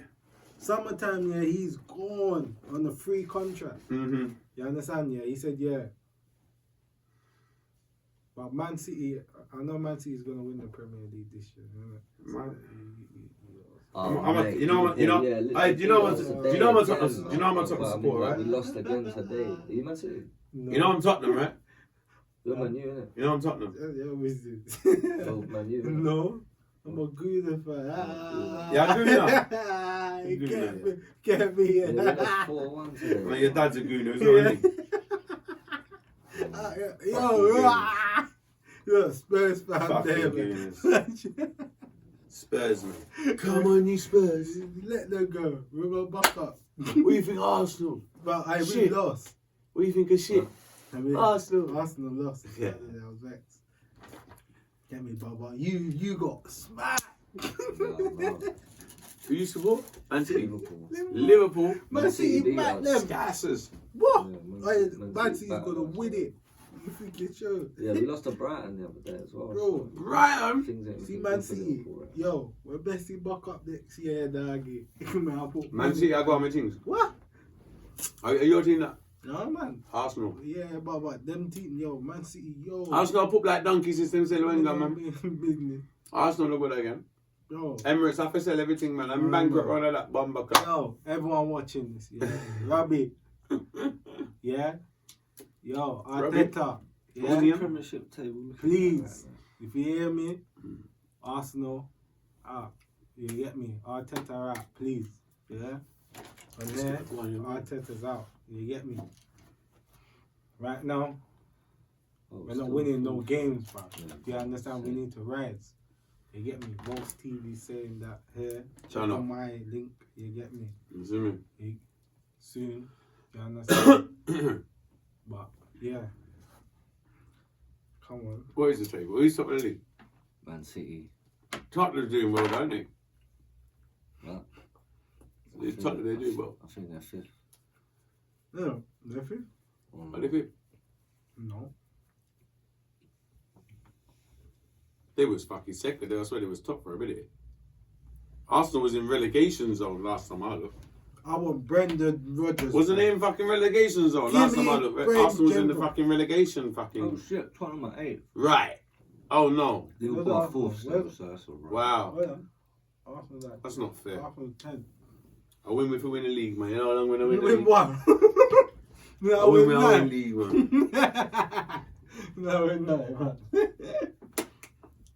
Summertime, yeah, he's gone on a free contract. Mm-hmm. You understand? Yeah, he said, yeah. But Man City, I know Man City is gonna win the Premier League this year. Man. Mate, you know what I'm Tottenham support, right? We lost again today. Are you Man City? No. You know I'm Tottenham, right? You're Man U, innit? You know I'm Tottenham. Yeah, always do. Oh, Man U. innit? No, I'm a good fan. Yeah, I'm good You now. Get me. Yeah, we lost 4-1 today. Man, your dad's a gooner as well, isn't he? You're a Spurs fan Fucking there, gooners. Spurs, man. Come on, you Spurs. Let them go. We're gonna buck up. What do you think of Arsenal? But we Shit. lost. What do you think of shit? I mean, Arsenal. Arsenal lost. Yeah. I was vexed. Get me, Baba. You got smacked. No. Who you support? Man City. Liverpool. Liverpool. Man City beat back us. them. Scassers. What? Yeah, Hey, Man Man City City's back gonna us. win it. You think it's true? Yeah, we lost to Brighton the other day as well. Bro, so Brighton. things ain't See looking Man good for City. Liverpool, right? Yo, we're best in buck up next year, doggy. Man City, I got my things. What? Are your team that? No, man. Arsenal. Yeah, but them team, yo, Man City, yo. Arsenal put like donkeys since they went down, man. Business. Arsenal look good again. Yo. Emirates have to sell everything, man. I'm bankrupt all of that bomber crap. Yo, everyone watching this, yeah. Robbie. Yeah? Yo, Robbie. Arteta. Onion. Yeah? Premiership table. Please, if you hear me, Arsenal out. You get me? Arteta out, please. Yeah? And there, Arteta's out. You get me? Right now, we're not winning no games, bro. You understand? We need to rise. You get me? Most TV saying that here. Check on my link. You get me? You see me? Soon. You understand? But, yeah. Come on. What is the table? Who's top of the league? Man City. Tottenham's doing well, don't they? What? Tottenham, they do well. I think they're fifth. No, they're fifth? Are they fifth? No. They was fucking second. I swear they was top for a minute. Arsenal was in relegation zone last time I looked. I want Brendan Rodgers. Wasn't they in fucking relegation zone last time I looked? Arsenal was in the fucking relegation fucking. Oh shit, Tottenham at 8th. Right. Oh no. Liverpool are 4th still, so that's alright. Wow. Arsenal's like, That's not fair. Arsenal's 10. I win if we win the league, man. You know how long we're gonna win the Win league? one. I win when I win the league, man. No, win nine, man.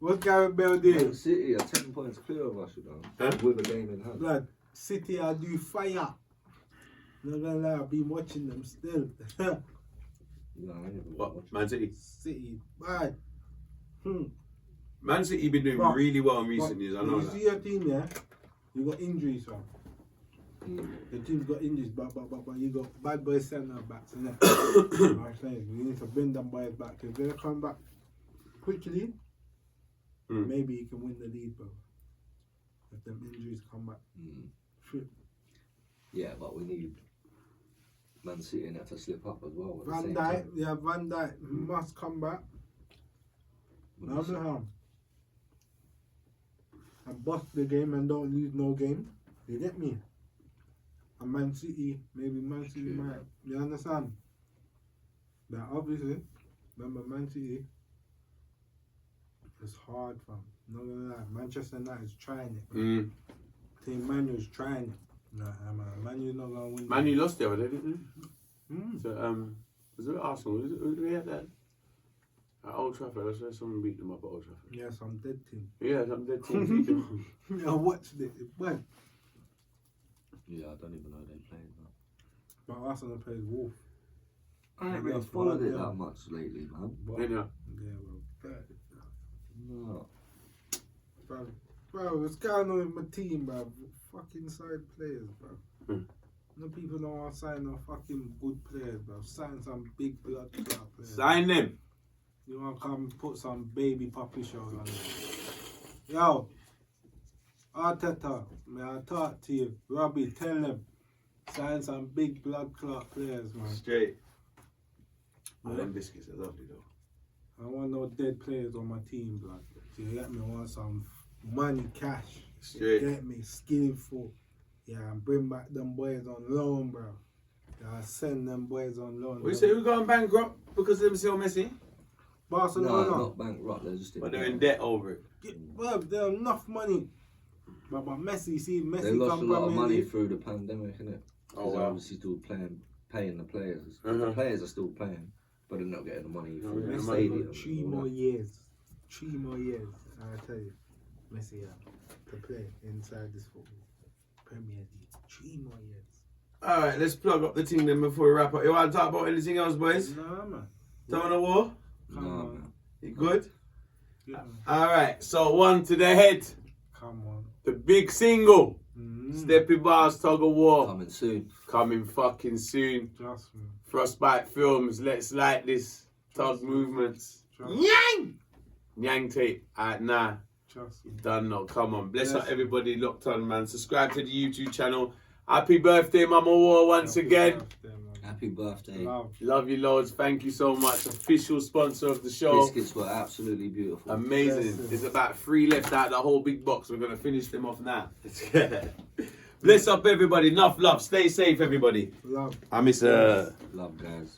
What's Gareth Bale doing? Man City are 10 points clear of us, you know. Huh? With a game in hand. Blood, City, I do fire. Not gonna lie, I've been watching them still. No, I ain't even What? watching. Man City. City, bad. Man City been doing really well in recent years. I know you that. see your team, yeah? You got injuries, fam. The team's got injuries, but you got bad boy centre backs, innit? You know what I'm saying? You need to bring them boys back. If they come back quickly, maybe you can win the league, bro. If them injuries come back. Yeah, but we need Man City in it to slip up as well. Van Dijk must come back. Abraham. And bust the game and don't lose no game. You get me? And Man City, maybe Man City might. You understand? But obviously, remember Man City, it's hard, fam. Not gonna lie. Manchester United is trying it. Team Manu's trying it. Nah, man. Manu's not gonna win. Man, you lost the other day, didn't you? So, was it Arsenal? Who did we have that? At Old Trafford. I saw someone beat them up at Old Trafford. Yeah, some dead team. Yeah, some dead team beat them. I watched it. It went. Yeah, I don't even know they played that. But Arsenal plays Wolf. I ain't really followed it that much lately, man. Yeah. Well, No. bro, what's going on with my team, bro? Fucking side players, bro. No people don't want to sign no fucking good players, bro. Sign some big blood clot players. Sign them. You want to come put some baby puppy shows on there. Yo, Arteta, may I talk to you? Robbie, tell them. Sign some big blood clot players, man. Straight. Oh, them biscuits are lovely, though. I want no dead players on my team, blood. So you get me? I want some money, cash. Straight. Get me skillful. Yeah, and bring back them boys on loan, bro. Yeah, send them boys on loan. We say we're going bankrupt because they were still Messi? Barcelona. No, not bankrupt. They're just. But they're in debt over it. Bro, they have enough money. But Messi, see, Messi They lost a come lot of Premier money League. through the pandemic, innit? Oh, They're wow. obviously still paying the players. The players are still playing, but they're not getting the money through the Messi stadium. got 3 more years. 3 more years. I tell you, Messi to play inside this football Premier League. 3 more years. Alright, let's plug up the team then before we wrap up. You want to talk about anything else, boys? Nah, man. Tuggawar? Come on. man. You good? Yeah. Alright, so one to the head. Come on. The big single. Mm-hmm. Steppy Bars Tuggawar. Coming soon. Coming fucking soon. Trust me. Frostbite Films, let's like this. Tug Movements. NYANG! NYANG tape. Alright, nah. Trust me. Done now. Come on. Bless Yes. up everybody locked on, man. Subscribe to the YouTube channel. Happy birthday, Mama War, once Happy again. birthday, man. Happy birthday. Love. Love you loads. Thank you so much. Official sponsor of the show. Biscuits were absolutely beautiful. Amazing. Blessings. There's about 3 left out of the whole big box. We're going to finish them off now. Bless up everybody. Enough love. Stay safe, everybody. Love. I miss Love, guys.